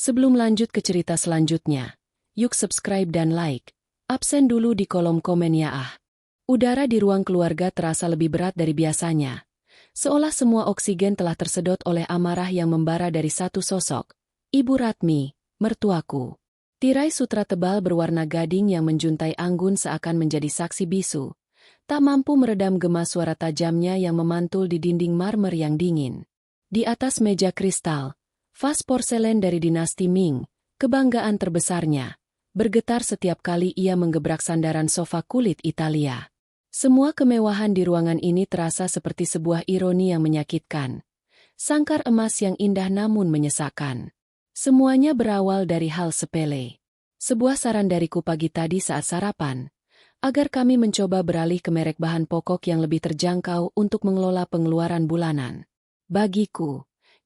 Sebelum lanjut ke cerita selanjutnya, yuk subscribe dan like. Absen dulu di kolom komen ya ah. Udara di ruang keluarga terasa lebih berat dari biasanya. Seolah semua oksigen telah tersedot oleh amarah yang membara dari satu sosok. Ibu Ratmi, mertuaku. Tirai sutra tebal berwarna gading yang menjuntai anggun seakan menjadi saksi bisu. Tak mampu meredam gema suara tajamnya yang memantul di dinding marmer yang dingin. Di atas meja kristal, vas porselen dari dinasti Ming, kebanggaan terbesarnya, bergetar setiap kali ia menggebrak sandaran sofa kulit Italia. Semua kemewahan di ruangan ini terasa seperti sebuah ironi yang menyakitkan. Sangkar emas yang indah namun menyesakkan. Semuanya berawal dari hal sepele. Sebuah saran dariku pagi tadi saat sarapan, agar kami mencoba beralih ke merek bahan pokok yang lebih terjangkau untuk mengelola pengeluaran bulanan. Bagiku,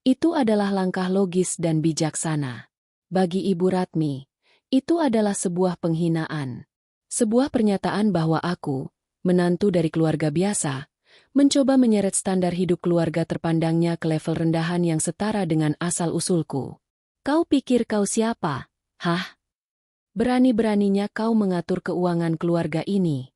itu adalah langkah logis dan bijaksana. Bagi Ibu Ratmi, itu adalah sebuah penghinaan. Sebuah pernyataan bahwa aku, menantu dari keluarga biasa, mencoba menyeret standar hidup keluarga terpandangnya ke level rendahan yang setara dengan asal-usulku. Kau pikir kau siapa? Hah? Berani-beraninya kau mengatur keuangan keluarga ini.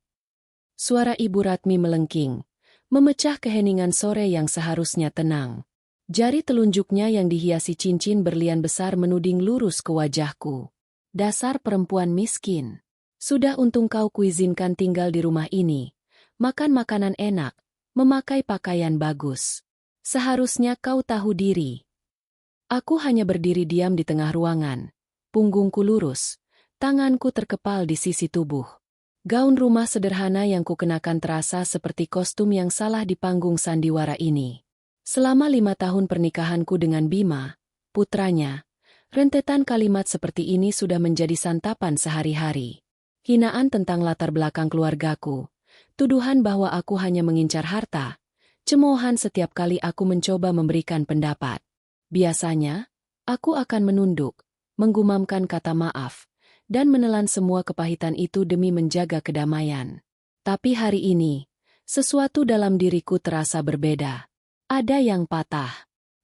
Suara Ibu Ratmi melengking, memecah keheningan sore yang seharusnya tenang. Jari telunjuknya yang dihiasi cincin berlian besar menuding lurus ke wajahku. Dasar perempuan miskin. Sudah untung kau kuizinkan tinggal di rumah ini, makan makanan enak, memakai pakaian bagus. Seharusnya kau tahu diri. Aku hanya berdiri diam di tengah ruangan. Punggungku lurus, tanganku terkepal di sisi tubuh. Gaun rumah sederhana yang kukenakan terasa seperti kostum yang salah di panggung sandiwara ini. Selama 5 tahun pernikahanku dengan Bima, putranya, rentetan kalimat seperti ini sudah menjadi santapan sehari-hari. Hinaan tentang latar belakang keluargaku, tuduhan bahwa aku hanya mengincar harta, cemoohan setiap kali aku mencoba memberikan pendapat. Biasanya, aku akan menunduk, menggumamkan kata maaf, dan menelan semua kepahitan itu demi menjaga kedamaian. Tapi hari ini, sesuatu dalam diriku terasa berbeda. Ada yang patah.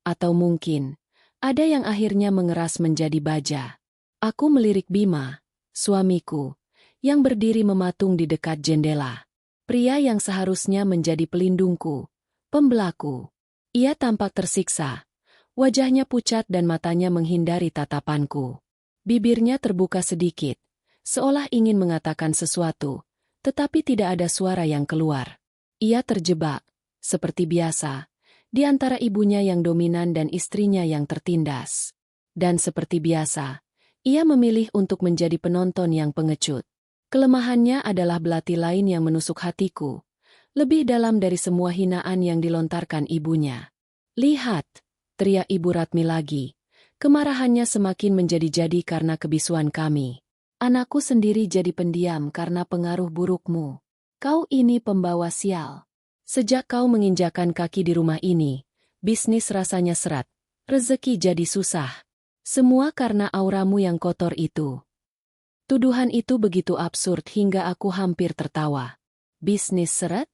Atau mungkin, ada yang akhirnya mengeras menjadi baja. Aku melirik Bima, suamiku, yang berdiri mematung di dekat jendela. Pria yang seharusnya menjadi pelindungku, pembelaku. Ia tampak tersiksa. Wajahnya pucat dan matanya menghindari tatapanku. Bibirnya terbuka sedikit, seolah ingin mengatakan sesuatu, tetapi tidak ada suara yang keluar. Ia terjebak, seperti biasa, di antara ibunya yang dominan dan istrinya yang tertindas. Dan seperti biasa, ia memilih untuk menjadi penonton yang pengecut. Kelemahannya adalah belati lain yang menusuk hatiku, lebih dalam dari semua hinaan yang dilontarkan ibunya. Lihat! Teriak Ibu Ratmi lagi. Kemarahannya semakin menjadi-jadi karena kebisuan kami. Anakku sendiri jadi pendiam karena pengaruh burukmu. Kau ini pembawa sial. Sejak kau menginjakan kaki di rumah ini, bisnis rasanya seret, rezeki jadi susah. Semua karena auramu yang kotor itu. Tuduhan itu begitu absurd hingga aku hampir tertawa. Bisnis seret?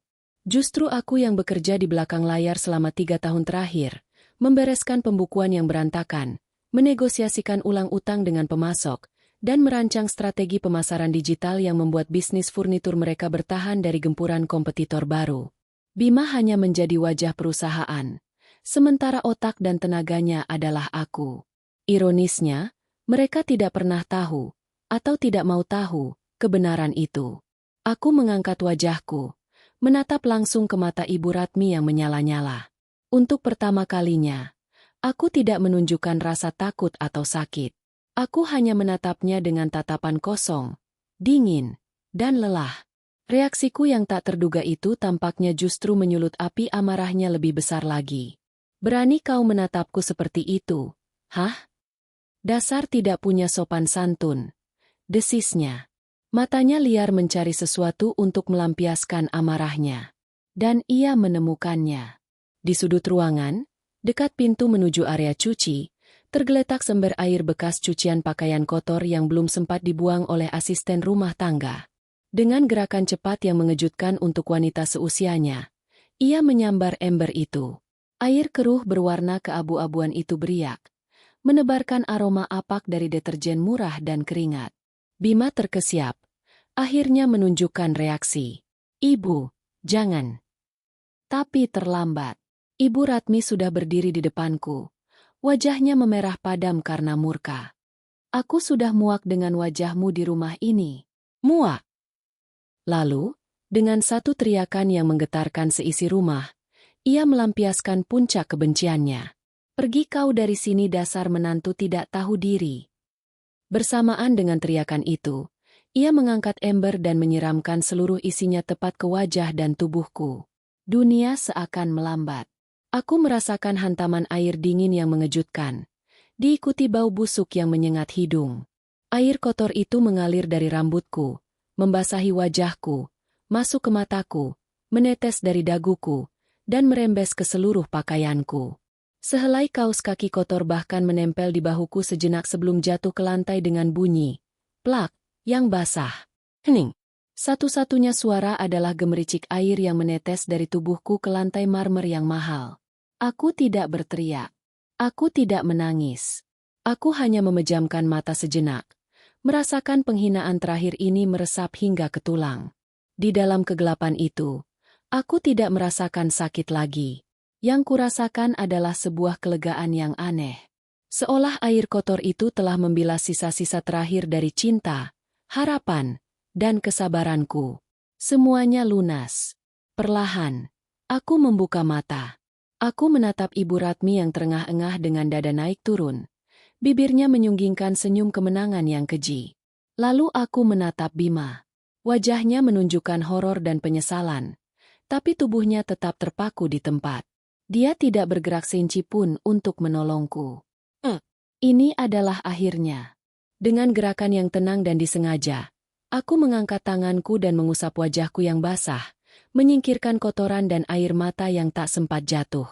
Justru aku yang bekerja di belakang layar selama 3 tahun terakhir, membereskan pembukuan yang berantakan, menegosiasikan ulang utang dengan pemasok, dan merancang strategi pemasaran digital yang membuat bisnis furnitur mereka bertahan dari gempuran kompetitor baru. Bima hanya menjadi wajah perusahaan, sementara otak dan tenaganya adalah aku. Ironisnya, mereka tidak pernah tahu, atau tidak mau tahu, kebenaran itu. Aku mengangkat wajahku, menatap langsung ke mata Ibu Ratmi yang menyala-nyala. Untuk pertama kalinya, aku tidak menunjukkan rasa takut atau sakit. Aku hanya menatapnya dengan tatapan kosong, dingin, dan lelah. Reaksiku yang tak terduga itu tampaknya justru menyulut api amarahnya lebih besar lagi. Berani kau menatapku seperti itu? Hah? Dasar tidak punya sopan santun. Desisnya. Matanya liar mencari sesuatu untuk melampiaskan amarahnya. Dan ia menemukannya. Di sudut ruangan, dekat pintu menuju area cuci, tergeletak sember air bekas cucian pakaian kotor yang belum sempat dibuang oleh asisten rumah tangga. Dengan gerakan cepat yang mengejutkan untuk wanita seusianya, ia menyambar ember itu. Air keruh berwarna keabu-abuan itu beriak, menebarkan aroma apak dari deterjen murah dan keringat. Bima terkesiap, akhirnya menunjukkan reaksi. "Ibu, jangan." Tapi terlambat. Ibu Ratmi sudah berdiri di depanku. Wajahnya memerah padam karena murka. "Aku sudah muak dengan wajahmu di rumah ini." "Muak?" Lalu, dengan satu teriakan yang menggetarkan seisi rumah, ia melampiaskan puncak kebenciannya. "Pergi kau dari sini dasar menantu tidak tahu diri." Bersamaan dengan teriakan itu, ia mengangkat ember dan menyiramkan seluruh isinya tepat ke wajah dan tubuhku. Dunia seakan melambat. Aku merasakan hantaman air dingin yang mengejutkan, diikuti bau busuk yang menyengat hidung. Air kotor itu mengalir dari rambutku, membasahi wajahku, masuk ke mataku, menetes dari daguku, dan merembes ke seluruh pakaianku. Sehelai kaos kaki kotor bahkan menempel di bahuku sejenak sebelum jatuh ke lantai dengan bunyi plak yang basah. Hening. Satu-satunya suara adalah gemericik air yang menetes dari tubuhku ke lantai marmer yang mahal. Aku tidak berteriak. Aku tidak menangis. Aku hanya memejamkan mata sejenak, merasakan penghinaan terakhir ini meresap hingga ke tulang. Di dalam kegelapan itu, aku tidak merasakan sakit lagi. Yang kurasakan adalah sebuah kelegaan yang aneh. Seolah air kotor itu telah membilas sisa-sisa terakhir dari cinta, harapan, dan kesabaranku. Semuanya lunas. Perlahan, aku membuka mata. Aku menatap Ibu Ratmi yang terengah-engah dengan dada naik turun. Bibirnya menyunggingkan senyum kemenangan yang keji. Lalu aku menatap Bima. Wajahnya menunjukkan horor dan penyesalan, tapi tubuhnya tetap terpaku di tempat. Dia tidak bergerak seinci pun untuk menolongku. Ini adalah akhirnya. Dengan gerakan yang tenang dan disengaja, aku mengangkat tanganku dan mengusap wajahku yang basah, menyingkirkan kotoran dan air mata yang tak sempat jatuh.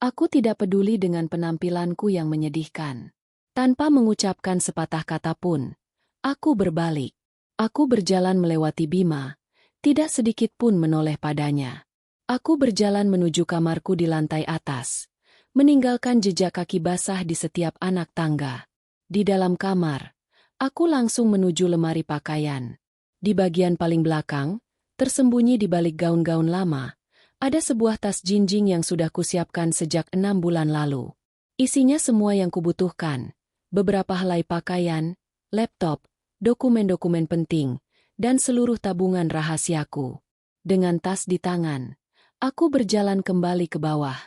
Aku tidak peduli dengan penampilanku yang menyedihkan. Tanpa mengucapkan sepatah kata pun, aku berbalik. Aku berjalan melewati Bima, tidak sedikit pun menoleh padanya. Aku berjalan menuju kamarku di lantai atas, meninggalkan jejak kaki basah di setiap anak tangga. Di dalam kamar, aku langsung menuju lemari pakaian. Di bagian paling belakang, tersembunyi di balik gaun-gaun lama, ada sebuah tas jinjing yang sudah kusiapkan sejak 6 bulan lalu. Isinya semua yang kubutuhkan, beberapa helai pakaian, laptop, dokumen-dokumen penting, dan seluruh tabungan rahasiaku. Dengan tas di tangan, aku berjalan kembali ke bawah.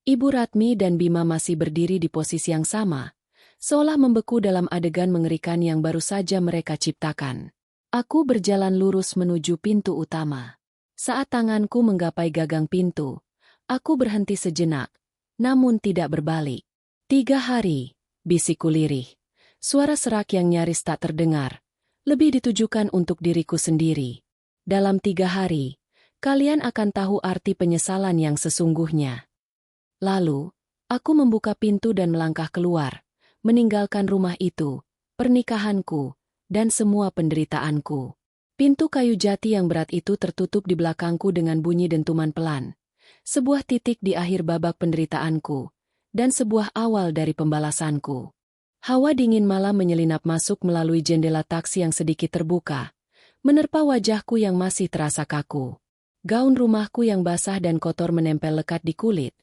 Ibu Ratmi dan Bima masih berdiri di posisi yang sama, seolah membeku dalam adegan mengerikan yang baru saja mereka ciptakan. Aku berjalan lurus menuju pintu utama. Saat tanganku menggapai gagang pintu, aku berhenti sejenak, namun tidak berbalik. 3 hari, bisikku lirih. Suara serak yang nyaris tak terdengar, lebih ditujukan untuk diriku sendiri. Dalam 3 hari, kalian akan tahu arti penyesalan yang sesungguhnya. Lalu, aku membuka pintu dan melangkah keluar, meninggalkan rumah itu, pernikahanku, dan semua penderitaanku. Pintu kayu jati yang berat itu tertutup di belakangku dengan bunyi dentuman pelan. Sebuah titik di akhir babak penderitaanku, dan sebuah awal dari pembalasanku. Hawa dingin malam menyelinap masuk melalui jendela taksi yang sedikit terbuka, menerpa wajahku yang masih terasa kaku. Gaun rumahku yang basah dan kotor menempel lekat di kulit,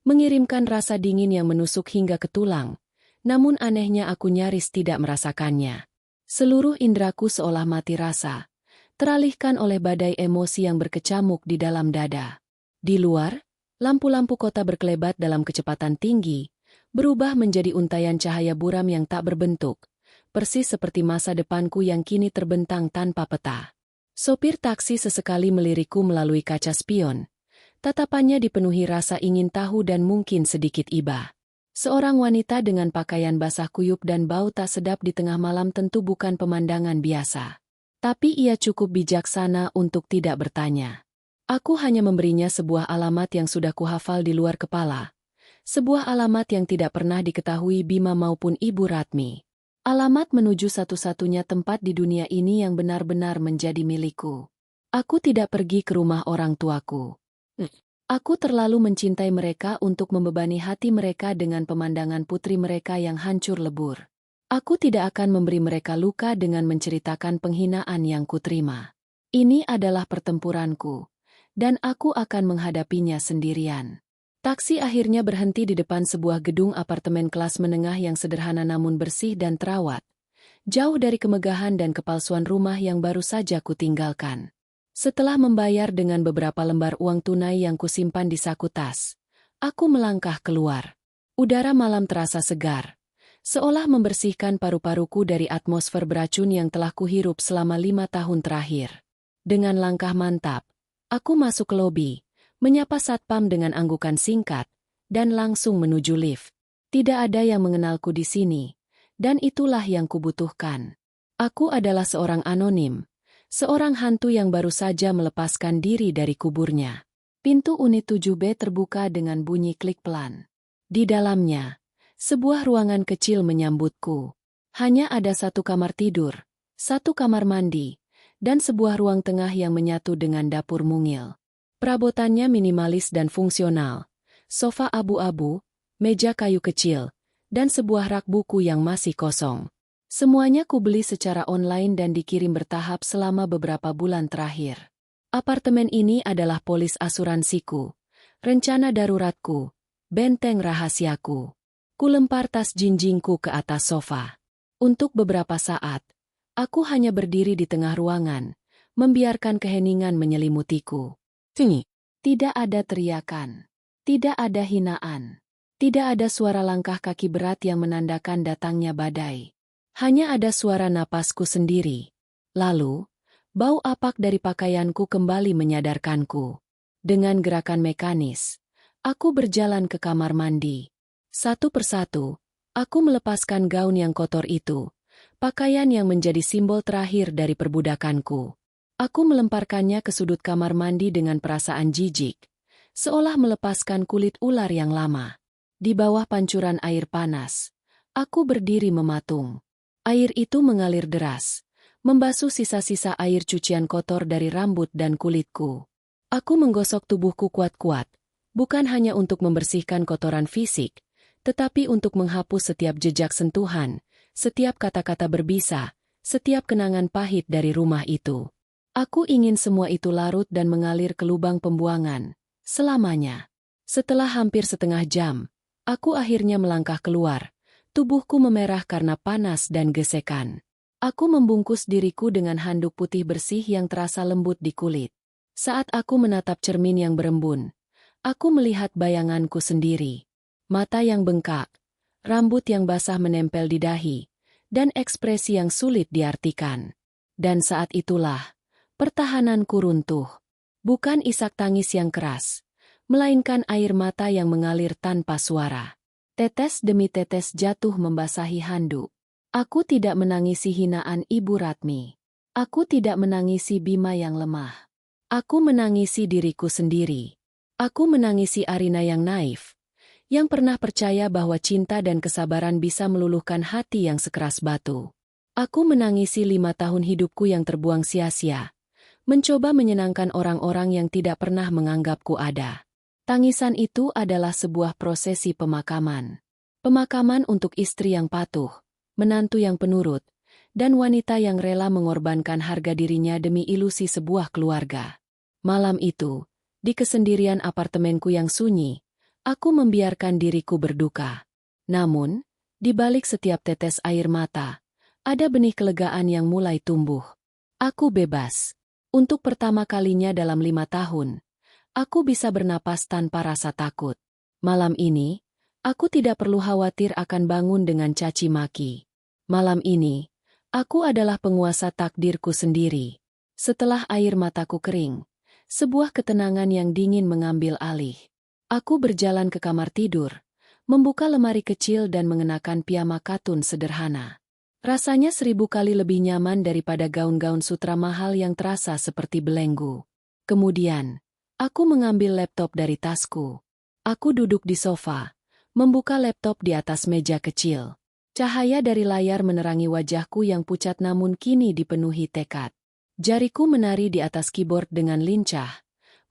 mengirimkan rasa dingin yang menusuk hingga ke tulang, namun anehnya aku nyaris tidak merasakannya. Seluruh indraku seolah mati rasa, teralihkan oleh badai emosi yang berkecamuk di dalam dada. Di luar, lampu-lampu kota berkelebat dalam kecepatan tinggi, berubah menjadi untaian cahaya buram yang tak berbentuk, persis seperti masa depanku yang kini terbentang tanpa peta. Sopir taksi sesekali melirikku melalui kaca spion. Tatapannya dipenuhi rasa ingin tahu dan mungkin sedikit iba. Seorang wanita dengan pakaian basah kuyup dan bau tak sedap di tengah malam tentu bukan pemandangan biasa. Tapi ia cukup bijaksana untuk tidak bertanya. Aku hanya memberinya sebuah alamat yang sudah kuhafal di luar kepala. Sebuah alamat yang tidak pernah diketahui Bima maupun Ibu Ratmi. Alamat menuju satu-satunya tempat di dunia ini yang benar-benar menjadi milikku. Aku tidak pergi ke rumah orang tuaku. Aku terlalu mencintai mereka untuk membebani hati mereka dengan pemandangan putri mereka yang hancur lebur. Aku tidak akan memberi mereka luka dengan menceritakan penghinaan yang kuterima. Ini adalah pertempuranku, dan aku akan menghadapinya sendirian. Taksi akhirnya berhenti di depan sebuah gedung apartemen kelas menengah yang sederhana namun bersih dan terawat, jauh dari kemegahan dan kepalsuan rumah yang baru saja kutinggalkan. Setelah membayar dengan beberapa lembar uang tunai yang kusimpan di saku tas, aku melangkah keluar. Udara malam terasa segar, seolah membersihkan paru-paruku dari atmosfer beracun yang telah kuhirup selama 5 tahun terakhir. Dengan langkah mantap, aku masuk ke lobi, menyapa satpam dengan anggukan singkat, dan langsung menuju lift. Tidak ada yang mengenalku di sini, dan itulah yang kubutuhkan. Aku adalah seorang anonim, seorang hantu yang baru saja melepaskan diri dari kuburnya. Pintu unit 7B terbuka dengan bunyi klik pelan. Di dalamnya, sebuah ruangan kecil menyambutku. Hanya ada satu kamar tidur, satu kamar mandi, dan sebuah ruang tengah yang menyatu dengan dapur mungil. Perabotannya minimalis dan fungsional. Sofa abu-abu, meja kayu kecil, dan sebuah rak buku yang masih kosong. Semuanya kubeli secara online dan dikirim bertahap selama beberapa bulan terakhir. Apartemen ini adalah polis asuransiku, rencana daruratku, benteng rahasiaku. Kulempar tas jinjingku ke atas sofa. Untuk beberapa saat, aku hanya berdiri di tengah ruangan, membiarkan keheningan menyelimutiku. Tidak ada teriakan, tidak ada hinaan, tidak ada suara langkah kaki berat yang menandakan datangnya badai. Hanya ada suara napasku sendiri. Lalu, bau apak dari pakaianku kembali menyadarkanku. Dengan gerakan mekanis, aku berjalan ke kamar mandi. Satu persatu, aku melepaskan gaun yang kotor itu, pakaian yang menjadi simbol terakhir dari perbudakanku. Aku melemparkannya ke sudut kamar mandi dengan perasaan jijik, seolah melepaskan kulit ular yang lama. Di bawah pancuran air panas, aku berdiri mematung. Air itu mengalir deras, membasuh sisa-sisa air cucian kotor dari rambut dan kulitku. Aku menggosok tubuhku kuat-kuat, bukan hanya untuk membersihkan kotoran fisik, tetapi untuk menghapus setiap jejak sentuhan, setiap kata-kata berbisa, setiap kenangan pahit dari rumah itu. Aku ingin semua itu larut dan mengalir ke lubang pembuangan, selamanya. Setelah hampir setengah jam, aku akhirnya melangkah keluar. Tubuhku memerah karena panas dan gesekan. Aku membungkus diriku dengan handuk putih bersih yang terasa lembut di kulit. Saat aku menatap cermin yang berembun, aku melihat bayanganku sendiri. Mata yang bengkak, rambut yang basah menempel di dahi, dan ekspresi yang sulit diartikan. Dan saat itulah, pertahananku runtuh. Bukan isak tangis yang keras, melainkan air mata yang mengalir tanpa suara. Tetes demi tetes jatuh membasahi handuk. Aku tidak menangisi hinaan Ibu Ratmi. Aku tidak menangisi Bima yang lemah. Aku menangisi diriku sendiri. Aku menangisi Arina yang naif, yang pernah percaya bahwa cinta dan kesabaran bisa meluluhkan hati yang sekeras batu. Aku menangisi 5 tahun hidupku yang terbuang sia-sia, mencoba menyenangkan orang-orang yang tidak pernah menganggapku ada. Tangisan itu adalah sebuah prosesi pemakaman. Pemakaman untuk istri yang patuh, menantu yang penurut, dan wanita yang rela mengorbankan harga dirinya demi ilusi sebuah keluarga. Malam itu, di kesendirian apartemenku yang sunyi, aku membiarkan diriku berduka. Namun, di balik setiap tetes air mata, ada benih kelegaan yang mulai tumbuh. Aku bebas. Untuk pertama kalinya dalam 5 tahun, aku bisa bernapas tanpa rasa takut. Malam ini, aku tidak perlu khawatir akan bangun dengan caci maki. Malam ini, aku adalah penguasa takdirku sendiri. Setelah air mataku kering, sebuah ketenangan yang dingin mengambil alih. Aku berjalan ke kamar tidur, membuka lemari kecil dan mengenakan piyama katun sederhana. Rasanya 1000 kali lebih nyaman daripada gaun-gaun sutra mahal yang terasa seperti belenggu. Kemudian, aku mengambil laptop dari tasku. Aku duduk di sofa, membuka laptop di atas meja kecil. Cahaya dari layar menerangi wajahku yang pucat namun kini dipenuhi tekad. Jariku menari di atas keyboard dengan lincah,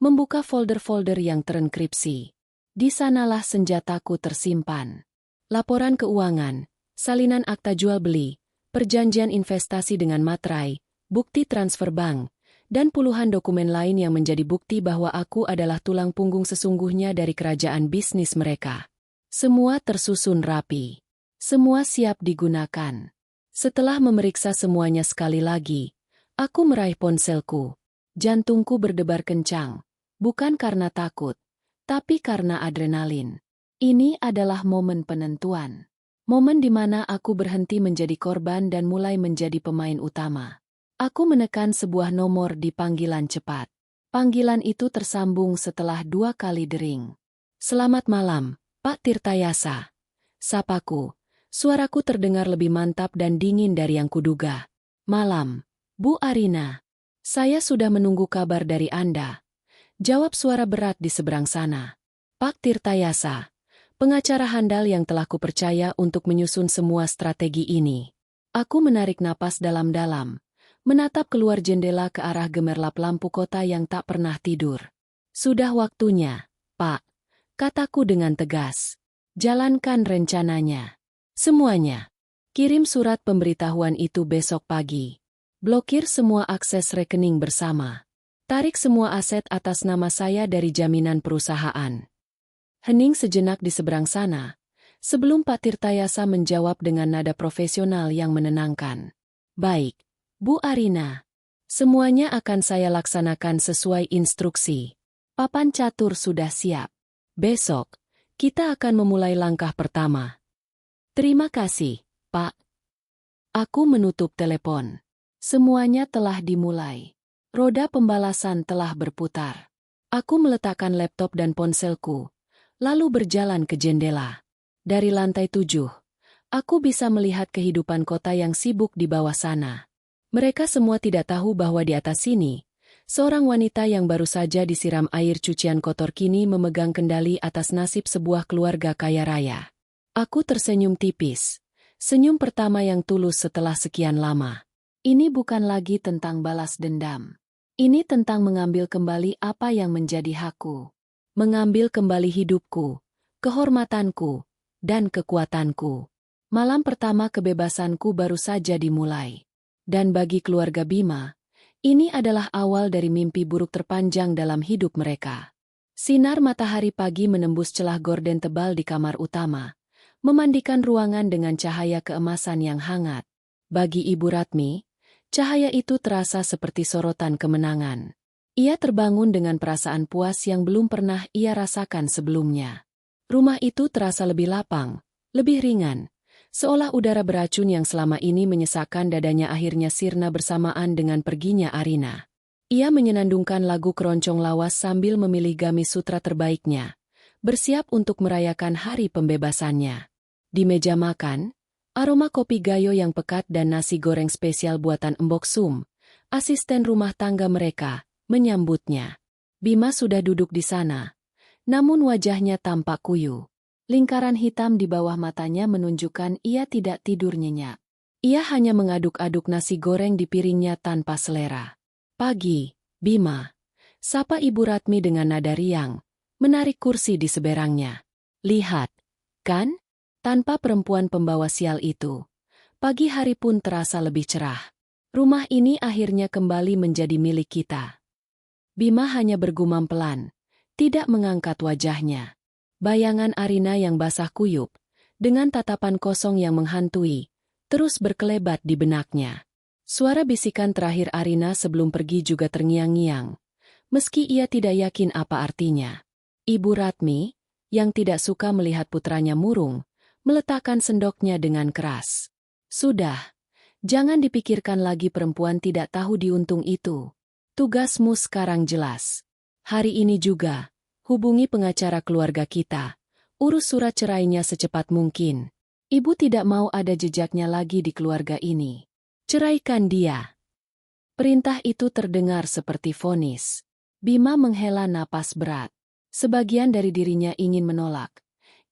membuka folder-folder yang terenkripsi. Di sanalah senjataku tersimpan. Laporan keuangan, salinan akta jual beli, perjanjian investasi dengan materai, bukti transfer bank, dan puluhan dokumen lain yang menjadi bukti bahwa aku adalah tulang punggung sesungguhnya dari kerajaan bisnis mereka. Semua tersusun rapi. Semua siap digunakan. Setelah memeriksa semuanya sekali lagi, aku meraih ponselku. Jantungku berdebar kencang, bukan karena takut, tapi karena adrenalin. Ini adalah momen penentuan. Momen di mana aku berhenti menjadi korban dan mulai menjadi pemain utama. Aku menekan sebuah nomor di panggilan cepat. Panggilan itu tersambung setelah 2 kali dering. "Selamat malam, Pak Tirtayasa." Sapaku. Suaraku terdengar lebih mantap dan dingin dari yang kuduga. "Malam, Bu Arina. Saya sudah menunggu kabar dari Anda." Jawab suara berat di seberang sana. "Pak Tirtayasa, pengacara handal yang telah kupercaya untuk menyusun semua strategi ini." Aku menarik napas dalam-dalam, menatap keluar jendela ke arah gemerlap lampu kota yang tak pernah tidur. "Sudah waktunya, Pak," kataku dengan tegas. "Jalankan rencananya. Semuanya. Kirim surat pemberitahuan itu besok pagi. Blokir semua akses rekening bersama. Tarik semua aset atas nama saya dari jaminan perusahaan." Hening sejenak di seberang sana, sebelum Pak Tirtayasa menjawab dengan nada profesional yang menenangkan. "Baik, Bu Arina. Semuanya akan saya laksanakan sesuai instruksi. Papan catur sudah siap. Besok, kita akan memulai langkah pertama." "Terima kasih, Pak." Aku menutup telepon. Semuanya telah dimulai. Roda pembalasan telah berputar. Aku meletakkan laptop dan ponselku, lalu berjalan ke jendela. Dari lantai 7, aku bisa melihat kehidupan kota yang sibuk di bawah sana. Mereka semua tidak tahu bahwa di atas sini, seorang wanita yang baru saja disiram air cucian kotor kini memegang kendali atas nasib sebuah keluarga kaya raya. Aku tersenyum tipis. Senyum pertama yang tulus setelah sekian lama. Ini bukan lagi tentang balas dendam. Ini tentang mengambil kembali apa yang menjadi hakku. Mengambil kembali hidupku, kehormatanku, dan kekuatanku. Malam pertama kebebasanku baru saja dimulai. Dan bagi keluarga Bima, ini adalah awal dari mimpi buruk terpanjang dalam hidup mereka. Sinar matahari pagi menembus celah gorden tebal di kamar utama, memandikan ruangan dengan cahaya keemasan yang hangat. Bagi Ibu Ratmi, cahaya itu terasa seperti sorotan kemenangan. Ia terbangun dengan perasaan puas yang belum pernah ia rasakan sebelumnya. Rumah itu terasa lebih lapang, lebih ringan, seolah udara beracun yang selama ini menyesakkan dadanya akhirnya sirna bersamaan dengan perginya Arina. Ia menyenandungkan lagu keroncong lawas sambil memilih gamis sutra terbaiknya, bersiap untuk merayakan hari pembebasannya. Di meja makan, aroma kopi gayo yang pekat dan nasi goreng spesial buatan Embok Sum, asisten rumah tangga mereka, menyambutnya. Bima sudah duduk di sana, namun wajahnya tampak kuyu. Lingkaran hitam di bawah matanya menunjukkan ia tidak tidur nyenyak. Ia hanya mengaduk-aduk nasi goreng di piringnya tanpa selera. "Pagi, Bima," sapa Ibu Ratmi dengan nada riang, menarik kursi di seberangnya. "Lihat, kan? Tanpa perempuan pembawa sial itu, pagi hari pun terasa lebih cerah. Rumah ini akhirnya kembali menjadi milik kita." Bima hanya bergumam pelan, tidak mengangkat wajahnya. Bayangan Arina yang basah kuyup, dengan tatapan kosong yang menghantui, terus berkelebat di benaknya. Suara bisikan terakhir Arina sebelum pergi juga terngiang-ngiang, meski ia tidak yakin apa artinya. Ibu Ratmi, yang tidak suka melihat putranya murung, meletakkan sendoknya dengan keras. "Sudah, jangan dipikirkan lagi perempuan tidak tahu diuntung itu. Tugasmu sekarang jelas. Hari ini juga, hubungi pengacara keluarga kita, urus surat cerainya secepat mungkin. Ibu tidak mau ada jejaknya lagi di keluarga ini. Ceraikan dia." Perintah itu terdengar seperti vonis. Bima menghela napas berat. Sebagian dari dirinya ingin menolak,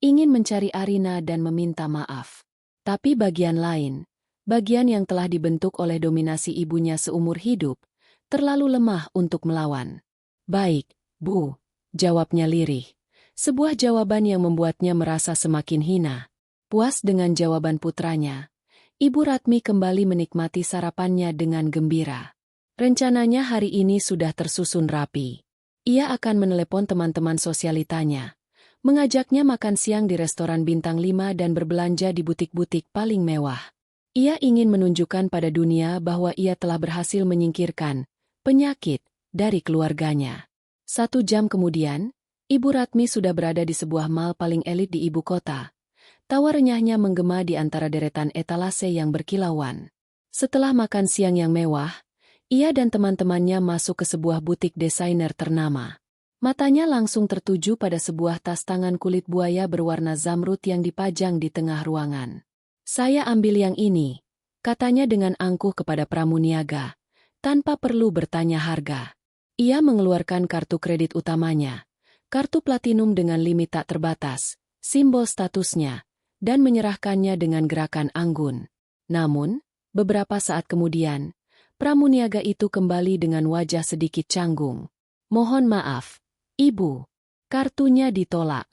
ingin mencari Arina dan meminta maaf. Tapi bagian lain, bagian yang telah dibentuk oleh dominasi ibunya seumur hidup, terlalu lemah untuk melawan. "Baik, Bu, jawabnya lirih. Sebuah jawaban yang membuatnya merasa semakin hina. Puas dengan jawaban putranya, Ibu Ratmi kembali menikmati sarapannya dengan gembira. Rencananya hari ini sudah tersusun rapi. Ia akan menelepon teman-teman sosialitanya, mengajaknya makan siang di restoran bintang 5 dan berbelanja di butik-butik paling mewah. Ia ingin menunjukkan pada dunia bahwa ia telah berhasil menyingkirkan penyakit dari keluarganya. 1 jam kemudian, Ibu Ratmi sudah berada di sebuah mall paling elit di ibu kota. Tawa renyahnya menggema di antara deretan etalase yang berkilauan. Setelah makan siang yang mewah, ia dan teman-temannya masuk ke sebuah butik desainer ternama. Matanya langsung tertuju pada sebuah tas tangan kulit buaya berwarna zamrud yang dipajang di tengah ruangan. "Saya ambil yang ini," katanya dengan angkuh kepada pramuniaga, tanpa perlu bertanya harga. Ia mengeluarkan kartu kredit utamanya, kartu platinum dengan limit tak terbatas, simbol statusnya, dan menyerahkannya dengan gerakan anggun. Namun, beberapa saat kemudian, pramuniaga itu kembali dengan wajah sedikit canggung. "Mohon maaf, Ibu, kartunya ditolak."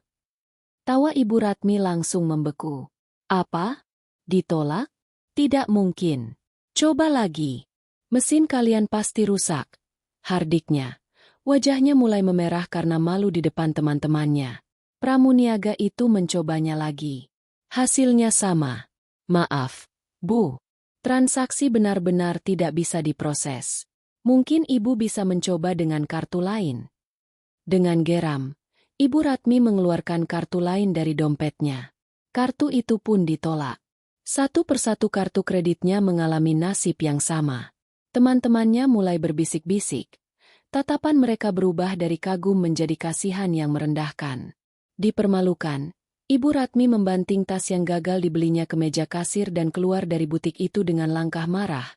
Tawa Ibu Ratmi langsung membeku. "Apa? Ditolak? Tidak mungkin. Coba lagi. Mesin kalian pasti rusak," hardiknya. Wajahnya mulai memerah karena malu di depan teman-temannya. Pramuniaga itu mencobanya lagi. Hasilnya sama. "Maaf, Bu. Transaksi benar-benar tidak bisa diproses. Mungkin Ibu bisa mencoba dengan kartu lain." Dengan geram, Ibu Ratmi mengeluarkan kartu lain dari dompetnya. Kartu itu pun ditolak. Satu persatu kartu kreditnya mengalami nasib yang sama. Teman-temannya mulai berbisik-bisik. Tatapan mereka berubah dari kagum menjadi kasihan yang merendahkan. Dipermalukan, Ibu Ratmi membanting tas yang gagal dibelinya ke meja kasir dan keluar dari butik itu dengan langkah marah,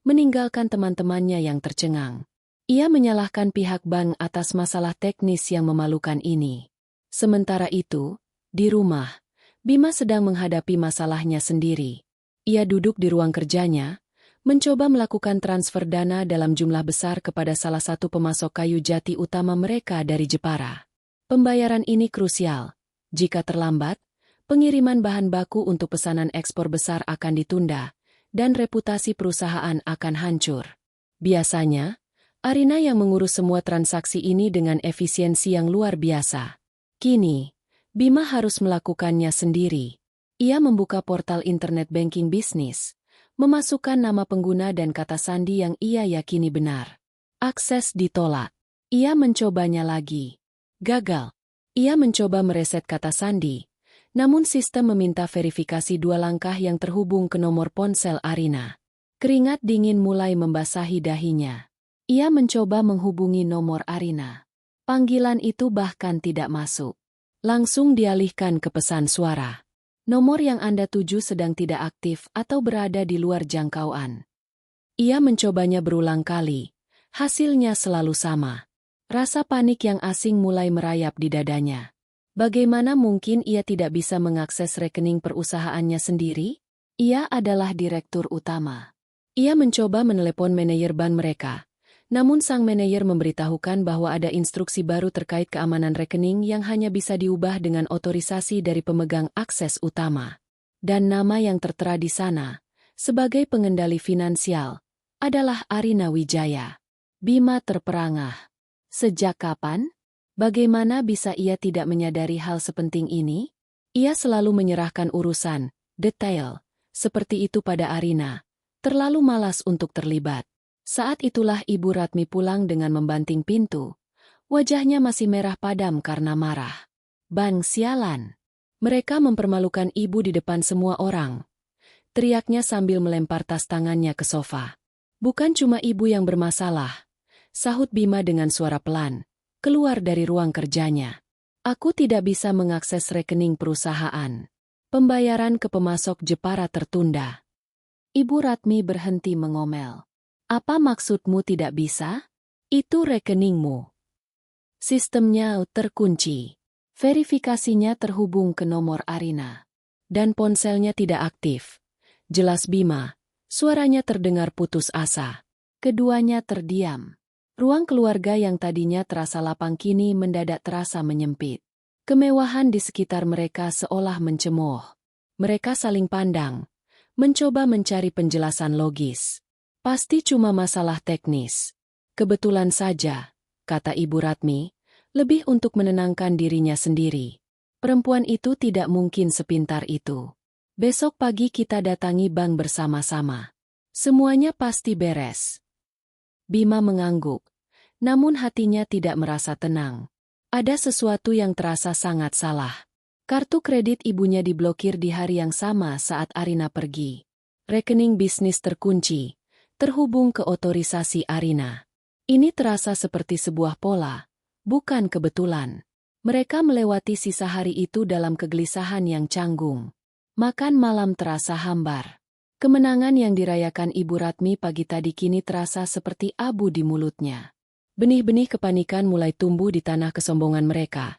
meninggalkan teman-temannya yang tercengang. Ia menyalahkan pihak bank atas masalah teknis yang memalukan ini. Sementara itu, di rumah, Bima sedang menghadapi masalahnya sendiri. Ia duduk di ruang kerjanya, mencoba melakukan transfer dana dalam jumlah besar kepada salah satu pemasok kayu jati utama mereka dari Jepara. Pembayaran ini krusial. Jika terlambat, pengiriman bahan baku untuk pesanan ekspor besar akan ditunda, dan reputasi perusahaan akan hancur. Biasanya, Arina yang mengurus semua transaksi ini dengan efisiensi yang luar biasa. Kini, Bima harus melakukannya sendiri. Ia membuka portal internet banking bisnis, memasukkan nama pengguna dan kata sandi yang ia yakini benar. Akses ditolak. Ia mencobanya lagi. Gagal. Ia mencoba mereset kata sandi, namun sistem meminta verifikasi 2 langkah yang terhubung ke nomor ponsel Arina. Keringat dingin mulai membasahi dahinya. Ia mencoba menghubungi nomor Arina. Panggilan itu bahkan tidak masuk. Langsung dialihkan ke pesan suara. "Nomor yang Anda tuju sedang tidak aktif atau berada di luar jangkauan." Ia mencobanya berulang kali. Hasilnya selalu sama. Rasa panik yang asing mulai merayap di dadanya. Bagaimana mungkin ia tidak bisa mengakses rekening perusahaannya sendiri? Ia adalah direktur utama. Ia mencoba menelepon manajer bank mereka. Namun sang manajer memberitahukan bahwa ada instruksi baru terkait keamanan rekening yang hanya bisa diubah dengan otorisasi dari pemegang akses utama. Dan nama yang tertera di sana, sebagai pengendali finansial, adalah Arina Wijaya. Bima terperangah. Sejak kapan? Bagaimana bisa ia tidak menyadari hal sepenting ini? Ia selalu menyerahkan urusan, detail, seperti itu pada Arina, terlalu malas untuk terlibat. Saat itulah Ibu Ratmi pulang dengan membanting pintu. Wajahnya masih merah padam karena marah. "Bang sialan. Mereka mempermalukan ibu di depan semua orang," teriaknya sambil melempar tas tangannya ke sofa. "Bukan cuma ibu yang bermasalah," sahut Bima dengan suara pelan, keluar dari ruang kerjanya. "Aku tidak bisa mengakses rekening perusahaan. Pembayaran ke pemasok Jepara tertunda." Ibu Ratmi berhenti mengomel. "Apa maksudmu tidak bisa? Itu rekeningmu. Sistemnya terkunci. Verifikasinya terhubung ke nomor Arina. Dan ponselnya tidak aktif." Jelas Bima, suaranya terdengar putus asa. Keduanya terdiam. Ruang keluarga yang tadinya terasa lapang kini mendadak terasa menyempit. Kemewahan di sekitar mereka seolah mencemooh. Mereka saling pandang, mencoba mencari penjelasan logis. Pasti cuma masalah teknis. Kebetulan saja, kata Ibu Ratmi, lebih untuk menenangkan dirinya sendiri. Perempuan itu tidak mungkin sepintar itu. Besok pagi kita datangi bank bersama-sama. Semuanya pasti beres. Bima mengangguk, namun hatinya tidak merasa tenang. Ada sesuatu yang terasa sangat salah. Kartu kredit ibunya diblokir di hari yang sama saat Arina pergi. Rekening bisnis terkunci, terhubung ke otorisasi Arina. Ini terasa seperti sebuah pola, bukan kebetulan. Mereka melewati sisa hari itu dalam kegelisahan yang canggung. Makan malam terasa hambar. Kemenangan yang dirayakan Ibu Ratmi pagi tadi kini terasa seperti abu di mulutnya. Benih-benih kepanikan mulai tumbuh di tanah kesombongan mereka.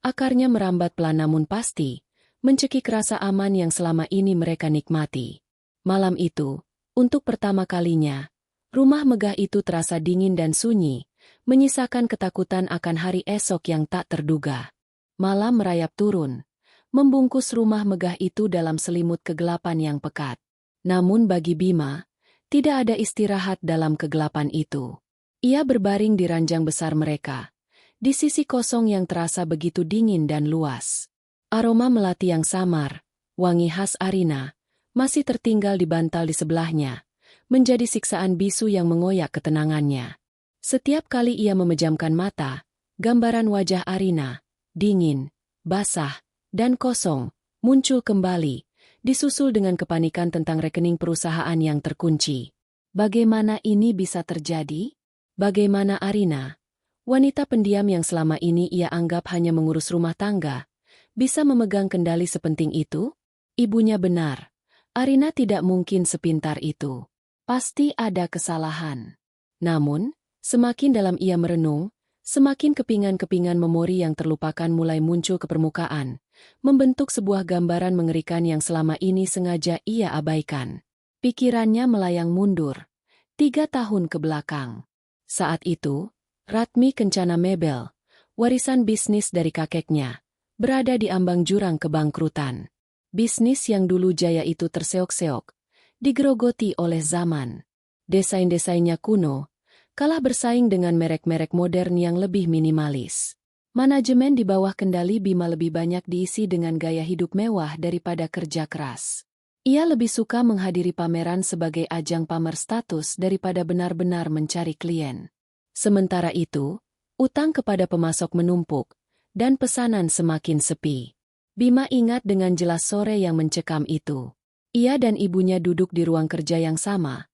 Akarnya merambat pelan namun pasti, mencekik rasa aman yang selama ini mereka nikmati. Malam itu, untuk pertama kalinya, rumah megah itu terasa dingin dan sunyi, menyisakan ketakutan akan hari esok yang tak terduga. Malam merayap turun, membungkus rumah megah itu dalam selimut kegelapan yang pekat. Namun bagi Bima, tidak ada istirahat dalam kegelapan itu. Ia berbaring di ranjang besar mereka, di sisi kosong yang terasa begitu dingin dan luas. Aroma melati yang samar, wangi khas Arina, masih tertinggal di bantal di sebelahnya, menjadi siksaan bisu yang mengoyak ketenangannya. Setiap kali ia memejamkan mata, gambaran wajah Arina, dingin, basah, dan kosong, muncul kembali, disusul dengan kepanikan tentang rekening perusahaan yang terkunci. Bagaimana ini bisa terjadi? Bagaimana Arina, wanita pendiam yang selama ini ia anggap hanya mengurus rumah tangga, bisa memegang kendali sepenting itu? Ibunya benar. Arina tidak mungkin sepintar itu. Pasti ada kesalahan. Namun, semakin dalam ia merenung, semakin kepingan-kepingan memori yang terlupakan mulai muncul ke permukaan, membentuk sebuah gambaran mengerikan yang selama ini sengaja ia abaikan. Pikirannya melayang mundur, 3 tahun ke belakang. Saat itu, Ratmi Kencana Mebel, warisan bisnis dari kakeknya, berada di ambang jurang kebangkrutan. Bisnis yang dulu jaya itu terseok-seok, digerogoti oleh zaman. Desain-desainnya kuno, kalah bersaing dengan merek-merek modern yang lebih minimalis. Manajemen di bawah kendali Bima lebih banyak diisi dengan gaya hidup mewah daripada kerja keras. Ia lebih suka menghadiri pameran sebagai ajang pamer status daripada benar-benar mencari klien. Sementara itu, utang kepada pemasok menumpuk, dan pesanan semakin sepi. Bima ingat dengan jelas sore yang mencekam itu. Ia dan ibunya duduk di ruang kerja yang sama,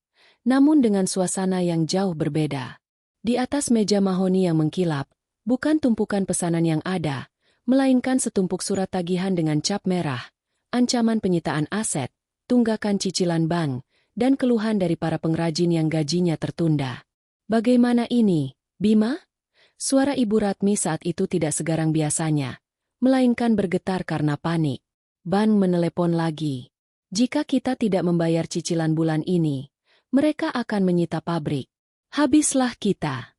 namun dengan suasana yang jauh berbeda. Di atas meja mahoni yang mengkilap, bukan tumpukan pesanan yang ada, melainkan setumpuk surat tagihan dengan cap merah, ancaman penyitaan aset, tunggakan cicilan bank, dan keluhan dari para pengrajin yang gajinya tertunda. Bagaimana ini, Bima? Suara Ibu Ratmi saat itu tidak segarang biasanya, melainkan bergetar karena panik. Bank menelepon lagi. Jika kita tidak membayar cicilan bulan ini, mereka akan menyita pabrik. Habislah kita.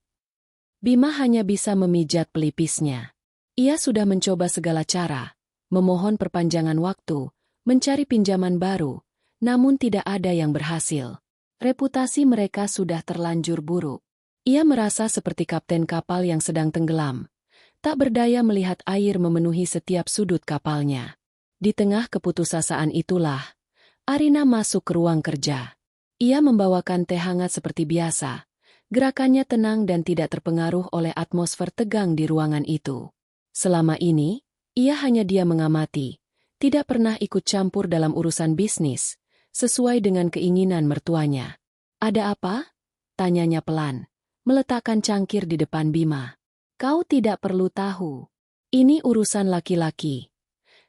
Bima hanya bisa memijat pelipisnya. Ia sudah mencoba segala cara, memohon perpanjangan waktu, mencari pinjaman baru, namun tidak ada yang berhasil. Reputasi mereka sudah terlanjur buruk. Ia merasa seperti kapten kapal yang sedang tenggelam, tak berdaya melihat air memenuhi setiap sudut kapalnya. Di tengah keputusasaan itulah, Arina masuk ke ruang kerja. Ia membawakan teh hangat seperti biasa. Gerakannya tenang dan tidak terpengaruh oleh atmosfer tegang di ruangan itu. Selama ini, ia hanya diam mengamati, tidak pernah ikut campur dalam urusan bisnis, sesuai dengan keinginan mertuanya. Ada apa? Tanyanya pelan, meletakkan cangkir di depan Bima. Kau tidak perlu tahu. Ini urusan laki-laki.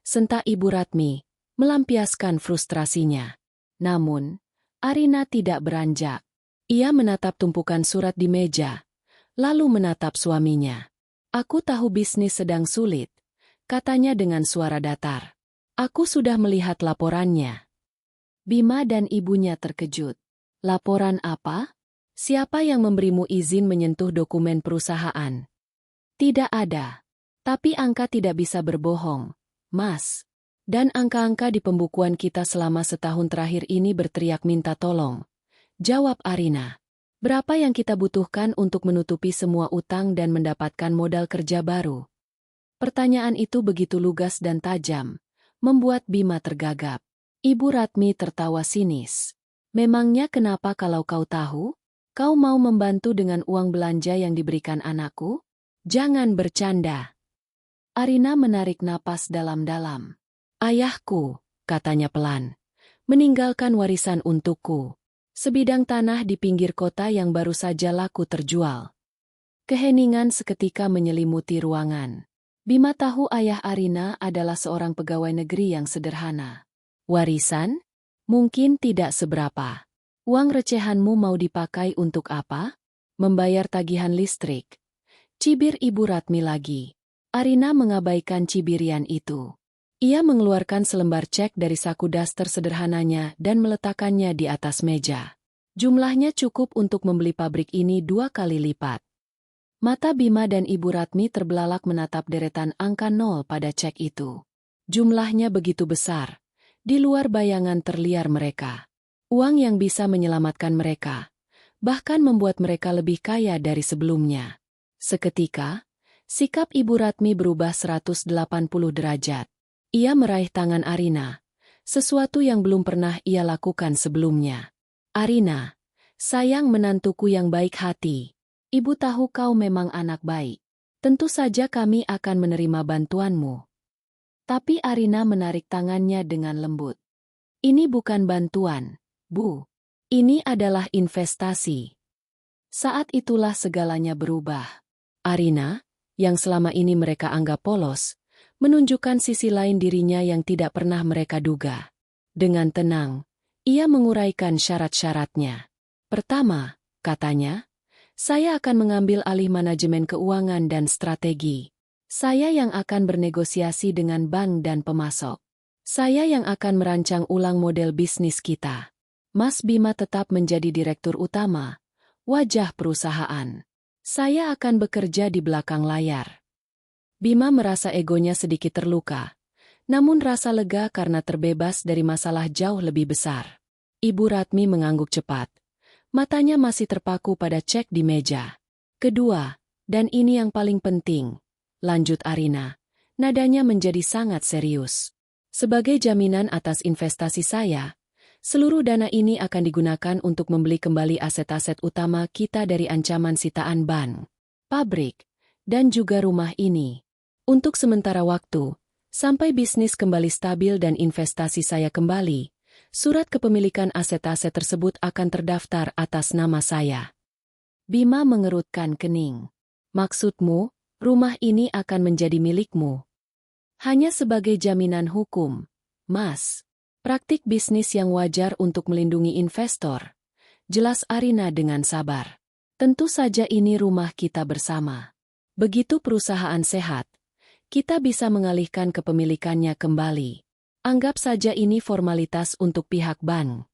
Sentak Ibu Ratmi, melampiaskan frustrasinya. Namun, Arina tidak beranjak. Ia menatap tumpukan surat di meja, lalu menatap suaminya. Aku tahu bisnis sedang sulit, katanya dengan suara datar. Aku sudah melihat laporannya. Bima dan ibunya terkejut. Laporan apa? Siapa yang memberimu izin menyentuh dokumen perusahaan? Tidak ada. Tapi angka tidak bisa berbohong, Mas. Dan angka-angka di pembukuan kita selama setahun terakhir ini berteriak minta tolong. Jawab Arina. Berapa yang kita butuhkan untuk menutupi semua utang dan mendapatkan modal kerja baru? Pertanyaan itu begitu lugas dan tajam, membuat Bima tergagap. Ibu Ratmi tertawa sinis. Memangnya kenapa kalau kau tahu? Kau mau membantu dengan uang belanja yang diberikan anakku? Jangan bercanda. Arina menarik napas dalam-dalam. Ayahku, katanya pelan, meninggalkan warisan untukku. Sebidang tanah di pinggir kota yang baru saja laku terjual. Keheningan seketika menyelimuti ruangan. Bima tahu ayah Arina adalah seorang pegawai negeri yang sederhana. Warisan? Mungkin tidak seberapa. Uang recehanmu mau dipakai untuk apa? Membayar tagihan listrik. Cibir Ibu Ratmi lagi. Arina mengabaikan cibirian itu. Ia mengeluarkan selembar cek dari saku daster sederhananya dan meletakkannya di atas meja. Jumlahnya cukup untuk membeli pabrik ini 2 kali lipat. Mata Bima dan Ibu Ratmi terbelalak menatap deretan angka 0 pada cek itu. Jumlahnya begitu besar. Di luar bayangan terliar mereka. Uang yang bisa menyelamatkan mereka. Bahkan membuat mereka lebih kaya dari sebelumnya. Seketika, sikap Ibu Ratmi berubah 180 derajat. Ia meraih tangan Arina. Sesuatu yang belum pernah ia lakukan sebelumnya. Arina, sayang menantuku yang baik hati. Ibu tahu kau memang anak baik. Tentu saja kami akan menerima bantuanmu. Tapi Arina menarik tangannya dengan lembut. Ini bukan bantuan, Bu. Ini adalah investasi. Saat itulah segalanya berubah. Arina, yang selama ini mereka anggap polos, menunjukkan sisi lain dirinya yang tidak pernah mereka duga. Dengan tenang, ia menguraikan syarat-syaratnya. Pertama, katanya, saya akan mengambil alih manajemen keuangan dan strategi. Saya yang akan bernegosiasi dengan bank dan pemasok. Saya yang akan merancang ulang model bisnis kita. Mas Bima tetap menjadi direktur utama, wajah perusahaan. Saya akan bekerja di belakang layar. Bima merasa egonya sedikit terluka, namun rasa lega karena terbebas dari masalah jauh lebih besar. Ibu Ratmi mengangguk cepat. Matanya masih terpaku pada cek di meja. Kedua, dan ini yang paling penting, lanjut Arina, nadanya menjadi sangat serius. Sebagai jaminan atas investasi saya, seluruh dana ini akan digunakan untuk membeli kembali aset-aset utama kita dari ancaman sitaan bank, pabrik, dan juga rumah ini. Untuk sementara waktu, sampai bisnis kembali stabil dan investasi saya kembali, surat kepemilikan aset-aset tersebut akan terdaftar atas nama saya. Bima mengerutkan kening. Maksudmu, rumah ini akan menjadi milikmu? Hanya sebagai jaminan hukum, Mas. Praktik bisnis yang wajar untuk melindungi investor. Jelas Arina dengan sabar. Tentu saja ini rumah kita bersama. Begitu perusahaan sehat, kita bisa mengalihkan kepemilikannya kembali. Anggap saja ini formalitas untuk pihak bank.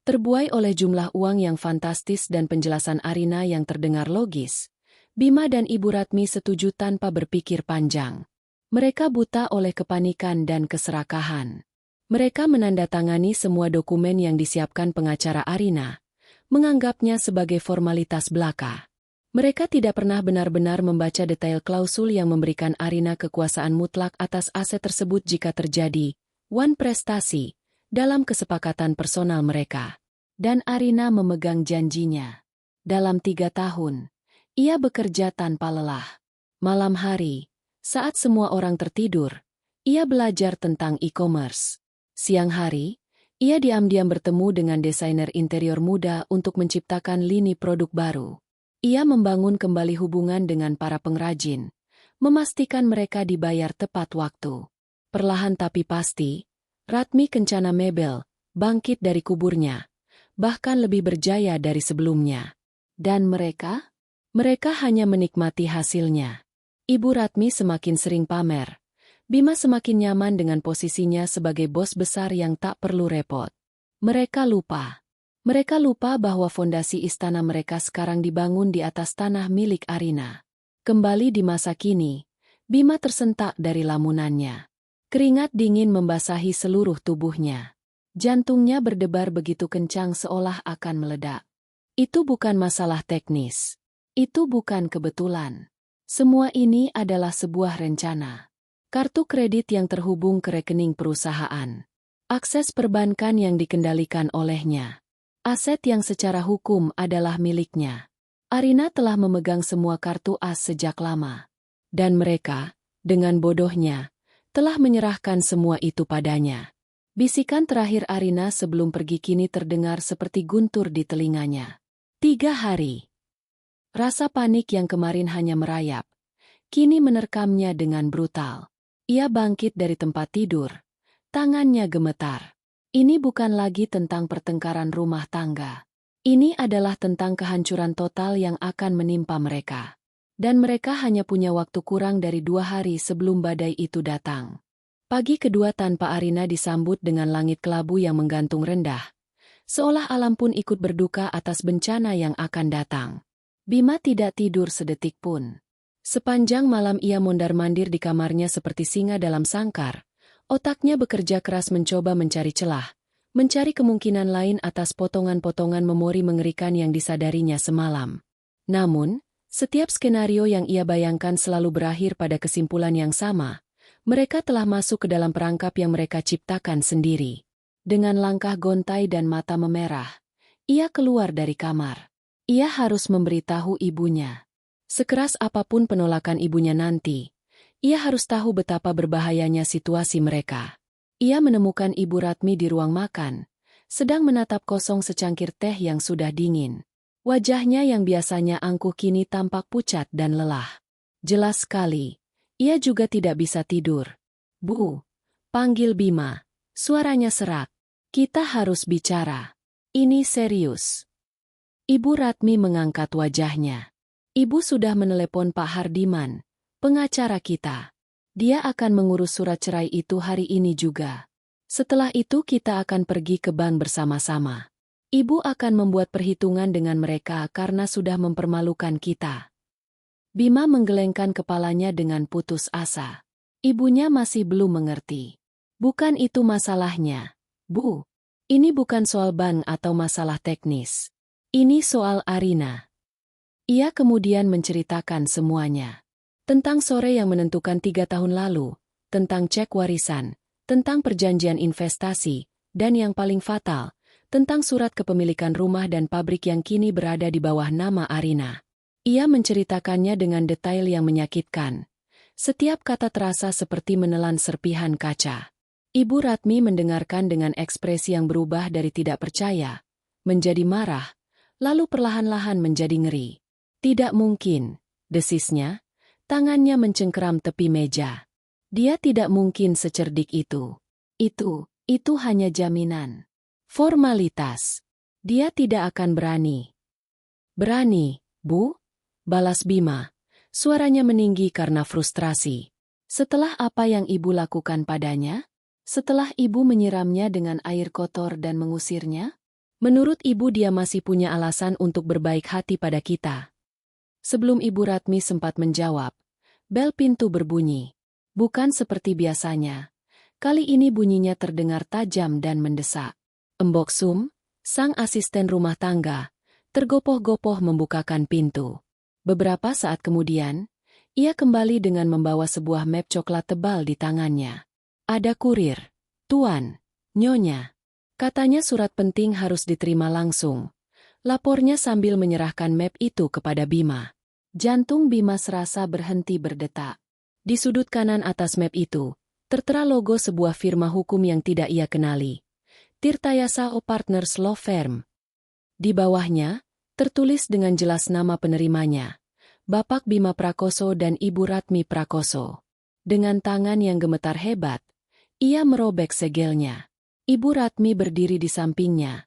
Terbuai oleh jumlah uang yang fantastis dan penjelasan Arina yang terdengar logis, Bima dan Ibu Ratmi setuju tanpa berpikir panjang. Mereka buta oleh kepanikan dan keserakahan. Mereka menandatangani semua dokumen yang disiapkan pengacara Arina, menganggapnya sebagai formalitas belaka. Mereka tidak pernah benar-benar membaca detail klausul yang memberikan Arina kekuasaan mutlak atas aset tersebut jika terjadi prestasi dalam kesepakatan personal mereka. Dan Arina memegang janjinya. Dalam 3 tahun, ia bekerja tanpa lelah. Malam hari, saat semua orang tertidur, ia belajar tentang e-commerce. Siang hari, ia diam-diam bertemu dengan desainer interior muda untuk menciptakan lini produk baru. Ia membangun kembali hubungan dengan para pengrajin, memastikan mereka dibayar tepat waktu. Perlahan tapi pasti, Ratmi Kencana Mebel bangkit dari kuburnya, bahkan lebih berjaya dari sebelumnya. Dan mereka? Mereka hanya menikmati hasilnya. Ibu Ratmi semakin sering pamer. Bima semakin nyaman dengan posisinya sebagai bos besar yang tak perlu repot. Mereka lupa Mereka lupa bahwa fondasi istana mereka sekarang dibangun di atas tanah milik Arina. Kembali di masa kini, Bima tersentak dari lamunannya. Keringat dingin membasahi seluruh tubuhnya. Jantungnya berdebar begitu kencang seolah akan meledak. Itu bukan masalah teknis. Itu bukan kebetulan. Semua ini adalah sebuah rencana. Kartu kredit yang terhubung ke rekening perusahaan. Akses perbankan yang dikendalikan olehnya. Aset yang secara hukum adalah miliknya. Arina telah memegang semua kartu as sejak lama. Dan mereka, dengan bodohnya, telah menyerahkan semua itu padanya. Bisikan terakhir Arina sebelum pergi kini terdengar seperti guntur di telinganya. 3 hari. Rasa panik yang kemarin hanya merayap, kini menerkamnya dengan brutal. Ia bangkit dari tempat tidur. Tangannya gemetar. Ini bukan lagi tentang pertengkaran rumah tangga. Ini adalah tentang kehancuran total yang akan menimpa mereka. Dan mereka hanya punya waktu kurang dari 2 hari sebelum badai itu datang. Pagi kedua tanpa Arina disambut dengan langit kelabu yang menggantung rendah. Seolah alam pun ikut berduka atas bencana yang akan datang. Bima tidak tidur sedetik pun. Sepanjang malam ia mondar-mandir di kamarnya seperti singa dalam sangkar. Otaknya bekerja keras mencoba mencari celah, mencari kemungkinan lain atas potongan-potongan memori mengerikan yang disadarinya semalam. Namun, setiap skenario yang ia bayangkan selalu berakhir pada kesimpulan yang sama. Mereka telah masuk ke dalam perangkap yang mereka ciptakan sendiri. Dengan langkah gontai dan mata memerah, ia keluar dari kamar. Ia harus memberitahu ibunya. Sekeras apapun penolakan ibunya nanti, ia harus tahu betapa berbahayanya situasi mereka. Ia menemukan Ibu Ratmi di ruang makan, sedang menatap kosong secangkir teh yang sudah dingin. Wajahnya yang biasanya angkuh kini tampak pucat dan lelah. Jelas sekali, ia juga tidak bisa tidur. "Bu," panggil Bima. Suaranya serak. "Kita harus bicara. Ini serius." Ibu Ratmi mengangkat wajahnya. "Ibu sudah menelepon Pak Hardiman, pengacara kita. Dia akan mengurus surat cerai itu hari ini juga. Setelah itu kita akan pergi ke bank bersama-sama. Ibu akan membuat perhitungan dengan mereka karena sudah mempermalukan kita." Bima menggelengkan kepalanya dengan putus asa. Ibunya masih belum mengerti. "Bukan itu masalahnya, Bu. Ini bukan soal bank atau masalah teknis. Ini soal Arina." Ia kemudian menceritakan semuanya. Tentang sore yang menentukan 3 tahun lalu, tentang cek warisan, tentang perjanjian investasi, dan yang paling fatal, tentang surat kepemilikan rumah dan pabrik yang kini berada di bawah nama Arina. Ia menceritakannya dengan detail yang menyakitkan. Setiap kata terasa seperti menelan serpihan kaca. Ibu Ratmi mendengarkan dengan ekspresi yang berubah dari tidak percaya, menjadi marah, lalu perlahan-lahan menjadi ngeri. "Tidak mungkin," desisnya, tangannya mencengkeram tepi meja. "Dia tidak mungkin secerdik itu. Itu hanya jaminan. Formalitas. Dia tidak akan berani." "Berani, Bu?" balas Bima. Suaranya meninggi karena frustrasi. "Setelah apa yang ibu lakukan padanya? Setelah ibu menyiramnya dengan air kotor dan mengusirnya? Menurut ibu dia masih punya alasan untuk berbaik hati pada kita." Sebelum Ibu Ratmi sempat menjawab, bel pintu berbunyi. Bukan seperti biasanya. Kali ini bunyinya terdengar tajam dan mendesak. Embok Sum, sang asisten rumah tangga, tergopoh-gopoh membukakan pintu. Beberapa saat kemudian, ia kembali dengan membawa sebuah map coklat tebal di tangannya. "Ada kurir, Tuan, Nyonya." Katanya surat penting harus diterima langsung. Lapornya sambil menyerahkan map itu kepada Bima. Jantung Bima serasa berhenti berdetak. Di sudut kanan atas map itu, tertera logo sebuah firma hukum yang tidak ia kenali. Tirtayasa Partners Law Firm. Di bawahnya, tertulis dengan jelas nama penerimanya, Bapak Bima Prakoso dan Ibu Ratmi Prakoso. Dengan tangan yang gemetar hebat, ia merobek segelnya. Ibu Ratmi berdiri di sampingnya.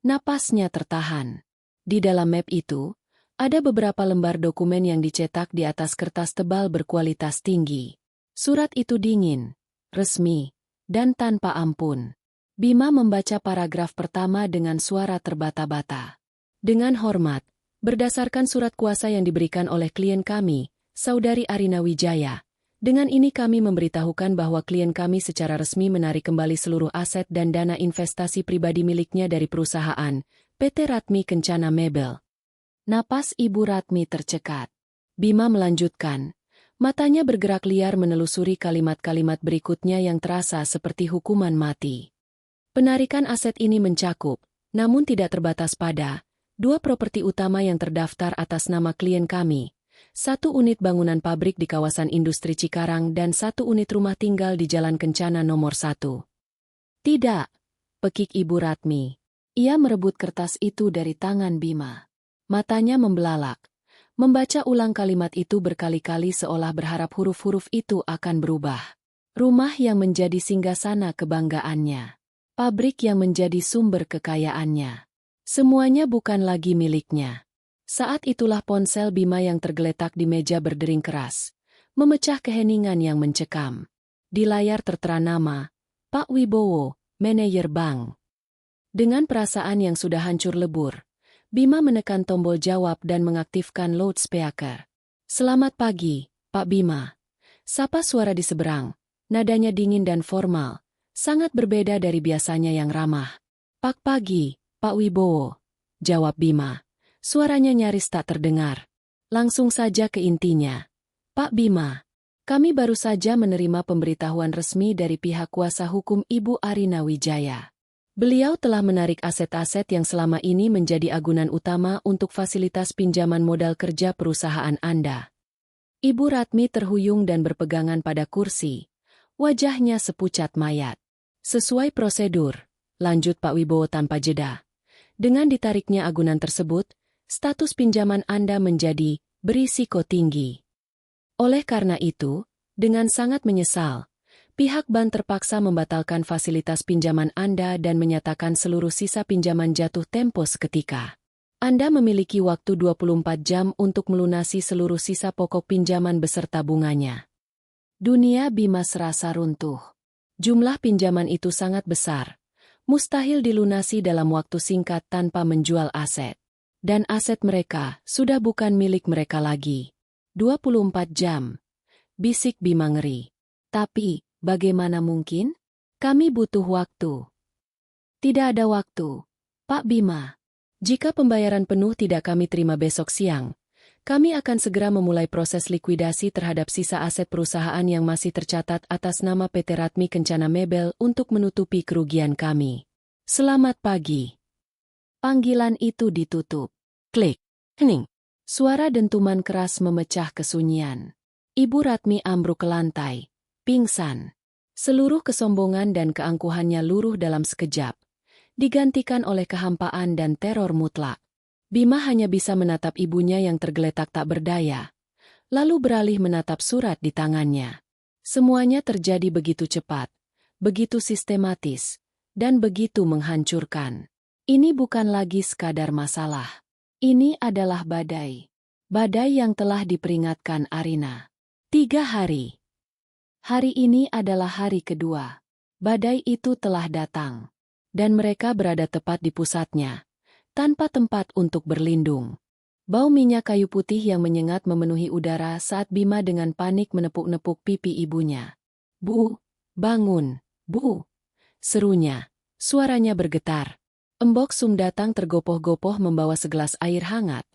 Napasnya tertahan. Di dalam map itu, ada beberapa lembar dokumen yang dicetak di atas kertas tebal berkualitas tinggi. Surat itu dingin, resmi, dan tanpa ampun. Bima membaca paragraf pertama dengan suara terbata-bata. Dengan hormat, berdasarkan surat kuasa yang diberikan oleh klien kami, Saudari Arina Wijaya, dengan ini kami memberitahukan bahwa klien kami secara resmi menarik kembali seluruh aset dan dana investasi pribadi miliknya dari perusahaan PT Ratmi Kencana Mebel. Napas Ibu Ratmi tercekat. Bima melanjutkan. Matanya bergerak liar menelusuri kalimat-kalimat berikutnya yang terasa seperti hukuman mati. Penarikan aset ini mencakup, namun tidak terbatas pada, 2 properti utama yang terdaftar atas nama klien kami, 1 unit bangunan pabrik di kawasan industri Cikarang dan 1 unit rumah tinggal di Jalan Kencana nomor 1. Tidak, pekik Ibu Ratmi. Ia merebut kertas itu dari tangan Bima. Matanya membelalak. Membaca ulang kalimat itu berkali-kali seolah berharap huruf-huruf itu akan berubah. Rumah yang menjadi singgasana kebanggaannya. Pabrik yang menjadi sumber kekayaannya. Semuanya bukan lagi miliknya. Saat itulah ponsel Bima yang tergeletak di meja berdering keras, memecah keheningan yang mencekam. Di layar tertera nama, Pak Wibowo, manajer bank. Dengan perasaan yang sudah hancur lebur, Bima menekan tombol jawab dan mengaktifkan loudspeaker. Selamat pagi, Pak Bima. Sapa suara di seberang, nadanya dingin dan formal. Sangat berbeda dari biasanya yang ramah. Pak pagi, Pak Wibowo. Jawab Bima. Suaranya nyaris tak terdengar. Langsung saja ke intinya. Pak Bima, kami baru saja menerima pemberitahuan resmi dari pihak kuasa hukum Ibu Arina Wijaya. Beliau telah menarik aset-aset yang selama ini menjadi agunan utama untuk fasilitas pinjaman modal kerja perusahaan Anda. Ibu Ratmi terhuyung dan berpegangan pada kursi. Wajahnya sepucat mayat. Sesuai prosedur, lanjut Pak Wibowo tanpa jeda. Dengan ditariknya agunan tersebut, status pinjaman Anda menjadi berisiko tinggi. Oleh karena itu, dengan sangat menyesal, pihak bank terpaksa membatalkan fasilitas pinjaman Anda dan menyatakan seluruh sisa pinjaman jatuh tempo seketika. Anda memiliki waktu 24 jam untuk melunasi seluruh sisa pokok pinjaman beserta bunganya. Dunia Bima serasa runtuh. Jumlah pinjaman itu sangat besar. Mustahil dilunasi dalam waktu singkat tanpa menjual aset. Dan aset mereka sudah bukan milik mereka lagi. 24 jam. Bisik Bima ngeri. Tapi, bagaimana mungkin? Kami butuh waktu. Tidak ada waktu, Pak Bima. Jika pembayaran penuh tidak kami terima besok siang, kami akan segera memulai proses likuidasi terhadap sisa aset perusahaan yang masih tercatat atas nama PT Ratmi Kencana Mebel untuk menutupi kerugian kami. Selamat pagi. Panggilan itu ditutup. Klik. Hening. Suara dentuman keras memecah kesunyian. Ibu Ratmi ambruk ke lantai. Pingsan. Seluruh kesombongan dan keangkuhannya luruh dalam sekejap. Digantikan oleh kehampaan dan teror mutlak. Bima hanya bisa menatap ibunya yang tergeletak tak berdaya. Lalu beralih menatap surat di tangannya. Semuanya terjadi begitu cepat, begitu sistematis, dan begitu menghancurkan. Ini bukan lagi sekadar masalah. Ini adalah badai. Badai yang telah diperingatkan Arina. 3 hari. Hari ini adalah hari kedua. Badai itu telah datang. Dan mereka berada tepat di pusatnya. Tanpa tempat untuk berlindung. Bau minyak kayu putih yang menyengat memenuhi udara saat Bima dengan panik menepuk-nepuk pipi ibunya. Bu, bangun, Bu. Serunya. Suaranya bergetar. Embok Sum datang tergopoh-gopoh membawa segelas air hangat.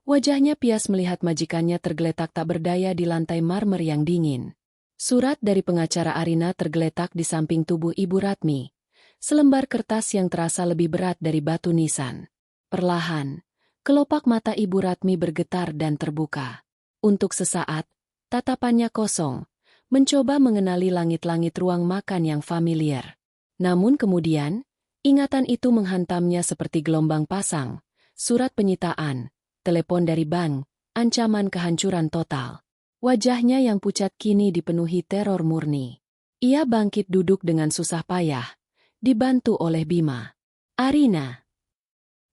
Wajahnya pias melihat majikannya tergeletak tak berdaya di lantai marmer yang dingin. Surat dari pengacara Arina tergeletak di samping tubuh Ibu Ratmi. Selembar kertas yang terasa lebih berat dari batu nisan. Perlahan, kelopak mata Ibu Ratmi bergetar dan terbuka. Untuk sesaat, tatapannya kosong, mencoba mengenali langit-langit ruang makan yang familiar. Namun kemudian, ingatan itu menghantamnya seperti gelombang pasang, surat penyitaan, telepon dari bank, ancaman kehancuran total. Wajahnya yang pucat kini dipenuhi teror murni. Ia bangkit duduk dengan susah payah, dibantu oleh Bima. Arina.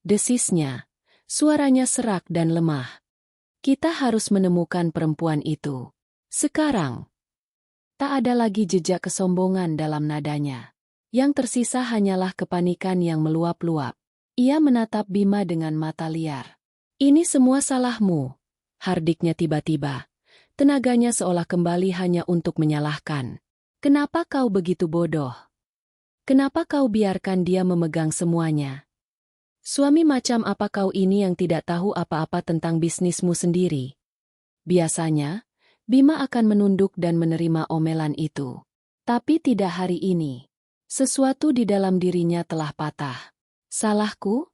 Desisnya, suaranya serak dan lemah. Kita harus menemukan perempuan itu. Sekarang. Tak ada lagi jejak kesombongan dalam nadanya. Yang tersisa hanyalah kepanikan yang meluap-luap. Ia menatap Bima dengan mata liar. Ini semua salahmu, hardiknya tiba-tiba. Tenaganya seolah kembali hanya untuk menyalahkan. Kenapa kau begitu bodoh? Kenapa kau biarkan dia memegang semuanya? Suami macam apa kau ini yang tidak tahu apa-apa tentang bisnismu sendiri? Biasanya, Bima akan menunduk dan menerima omelan itu. Tapi tidak hari ini. Sesuatu di dalam dirinya telah patah. Salahku?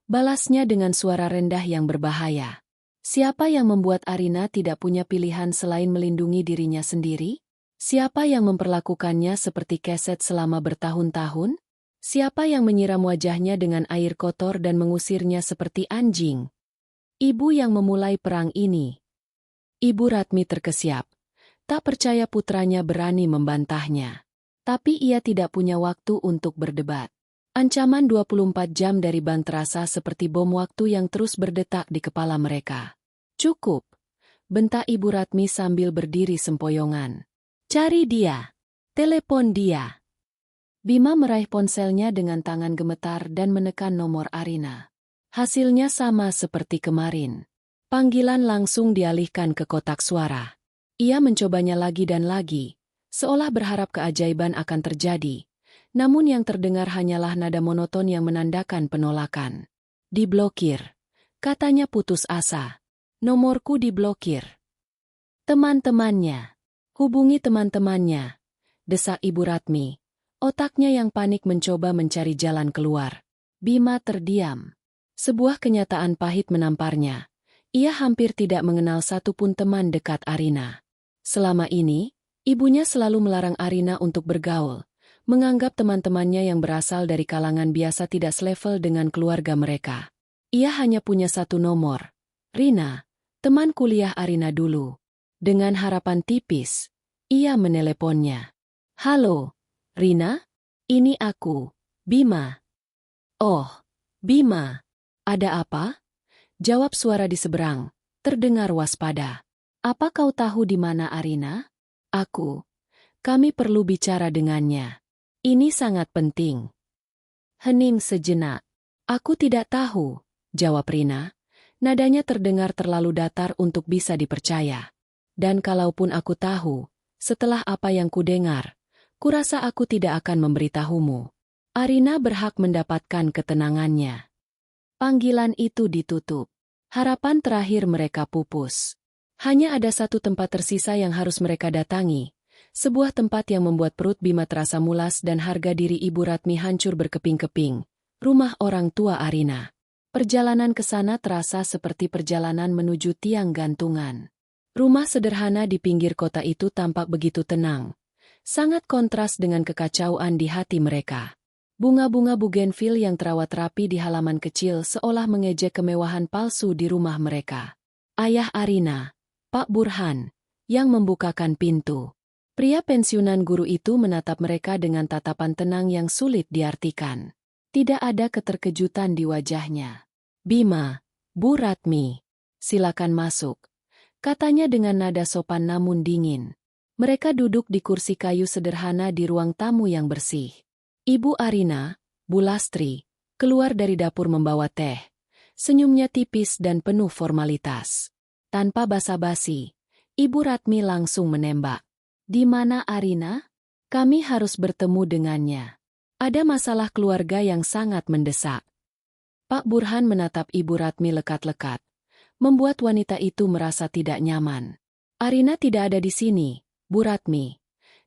Balasnya dengan suara rendah yang berbahaya. Siapa yang membuat Arina tidak punya pilihan selain melindungi dirinya sendiri? Siapa yang memperlakukannya seperti keset selama bertahun-tahun? Siapa yang menyiram wajahnya dengan air kotor dan mengusirnya seperti anjing? Ibu yang memulai perang ini. Ibu Ratmi terkesiap. Tak percaya putranya berani membantahnya. Tapi ia tidak punya waktu untuk berdebat. Ancaman 24 jam dari ban terasa seperti bom waktu yang terus berdetak di kepala mereka. Cukup, bentak Ibu Ratmi sambil berdiri sempoyongan. Cari dia. Telepon dia. Bima meraih ponselnya dengan tangan gemetar dan menekan nomor Arina. Hasilnya sama seperti kemarin. Panggilan langsung dialihkan ke kotak suara. Ia mencobanya lagi dan lagi. Seolah berharap keajaiban akan terjadi. Namun yang terdengar hanyalah nada monoton yang menandakan penolakan. Diblokir. Katanya putus asa. Nomorku diblokir. Teman-temannya. Hubungi teman-temannya. Desak Ibu Ratmi. Otaknya yang panik mencoba mencari jalan keluar. Bima terdiam. Sebuah kenyataan pahit menamparnya. Ia hampir tidak mengenal satupun teman dekat Arina. Selama ini, ibunya selalu melarang Arina untuk bergaul, menganggap teman-temannya yang berasal dari kalangan biasa tidak selevel dengan keluarga mereka. Ia hanya punya satu nomor. Rina, teman kuliah Arina dulu. Dengan harapan tipis, ia meneleponnya. Halo, Rina? Ini aku, Bima. Oh, Bima. Ada apa? Jawab suara di seberang, terdengar waspada. Apa kau tahu di mana Arina? Kami perlu bicara dengannya. Ini sangat penting. Hening sejenak. Aku tidak tahu, jawab Rina. Nadanya terdengar terlalu datar untuk bisa dipercaya. Dan kalaupun aku tahu, setelah apa yang kudengar, kurasa aku tidak akan memberitahumu. Arina berhak mendapatkan ketenangannya. Panggilan itu ditutup. Harapan terakhir mereka pupus. Hanya ada satu tempat tersisa yang harus mereka datangi. Sebuah tempat yang membuat perut Bima terasa mulas dan harga diri Ibu Ratmi hancur berkeping-keping. Rumah orang tua Arina. Perjalanan ke sana terasa seperti perjalanan menuju tiang gantungan. Rumah sederhana di pinggir kota itu tampak begitu tenang. Sangat kontras dengan kekacauan di hati mereka. Bunga-bunga bugenvil yang terawat rapi di halaman kecil seolah mengejek kemewahan palsu di rumah mereka. Ayah Arina, Pak Burhan, yang membukakan pintu. Pria pensiunan guru itu menatap mereka dengan tatapan tenang yang sulit diartikan. Tidak ada keterkejutan di wajahnya. Bima, Bu Ratmi, silakan masuk. Katanya dengan nada sopan namun dingin. Mereka duduk di kursi kayu sederhana di ruang tamu yang bersih. Ibu Arina, Bu Lastri, keluar dari dapur membawa teh. Senyumnya tipis dan penuh formalitas. Tanpa basa-basi, Ibu Ratmi langsung menembak. Di mana Arina? Kami harus bertemu dengannya. Ada masalah keluarga yang sangat mendesak. Pak Burhan menatap Ibu Ratmi lekat-lekat, membuat wanita itu merasa tidak nyaman. Arina tidak ada di sini, Bu Ratmi.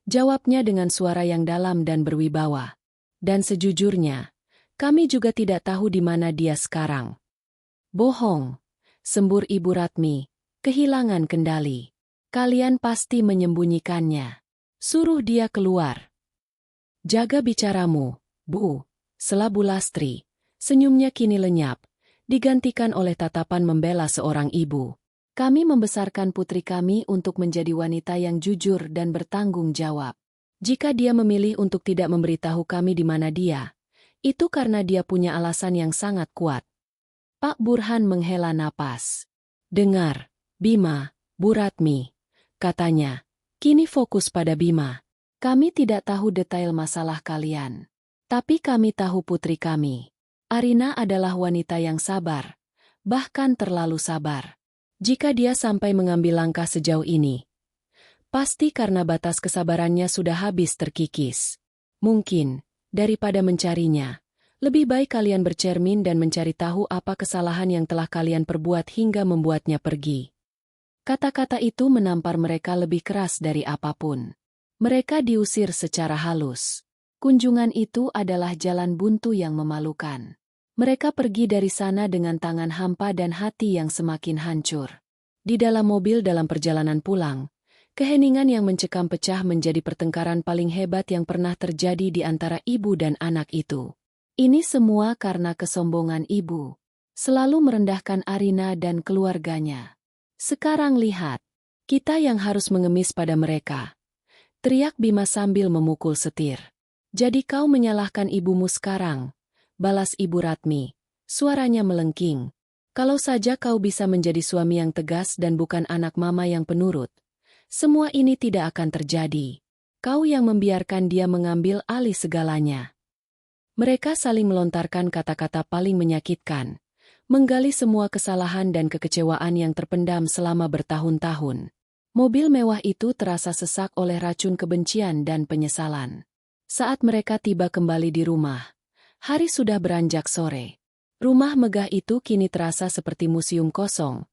Jawabnya dengan suara yang dalam dan berwibawa. Dan sejujurnya, kami juga tidak tahu di mana dia sekarang. Bohong, sembur Ibu Ratmi, kehilangan kendali. Kalian pasti menyembunyikannya. Suruh dia keluar. Jaga bicaramu, Bu, sela Bu Lastri. Senyumnya kini lenyap, digantikan oleh tatapan membela seorang ibu. Kami membesarkan putri kami untuk menjadi wanita yang jujur dan bertanggung jawab. Jika dia memilih untuk tidak memberitahu kami di mana dia, itu karena dia punya alasan yang sangat kuat. Pak Burhan menghela napas. Dengar, Bima, Bu Ratmi, katanya, kini fokus pada Bima. Kami tidak tahu detail masalah kalian. Tapi kami tahu putri kami. Arina adalah wanita yang sabar, bahkan terlalu sabar. Jika dia sampai mengambil langkah sejauh ini, pasti karena batas kesabarannya sudah habis terkikis. Mungkin, daripada mencarinya, lebih baik kalian bercermin dan mencari tahu apa kesalahan yang telah kalian perbuat hingga membuatnya pergi. Kata-kata itu menampar mereka lebih keras dari apapun. Mereka diusir secara halus. Kunjungan itu adalah jalan buntu yang memalukan. Mereka pergi dari sana dengan tangan hampa dan hati yang semakin hancur. Di dalam mobil dalam perjalanan pulang, keheningan yang mencekam pecah menjadi pertengkaran paling hebat yang pernah terjadi di antara ibu dan anak itu. Ini semua karena kesombongan ibu. Selalu merendahkan Arina dan keluarganya. Sekarang lihat, kita yang harus mengemis pada mereka. Teriak Bima sambil memukul setir. Jadi kau menyalahkan ibumu sekarang, balas Ibu Ratmi. Suaranya melengking. Kalau saja kau bisa menjadi suami yang tegas dan bukan anak mama yang penurut, semua ini tidak akan terjadi. Kau yang membiarkan dia mengambil alih segalanya. Mereka saling melontarkan kata-kata paling menyakitkan, menggali semua kesalahan dan kekecewaan yang terpendam selama bertahun-tahun. Mobil mewah itu terasa sesak oleh racun kebencian dan penyesalan. Saat mereka tiba kembali di rumah, hari sudah beranjak sore. Rumah megah itu kini terasa seperti museum kosong,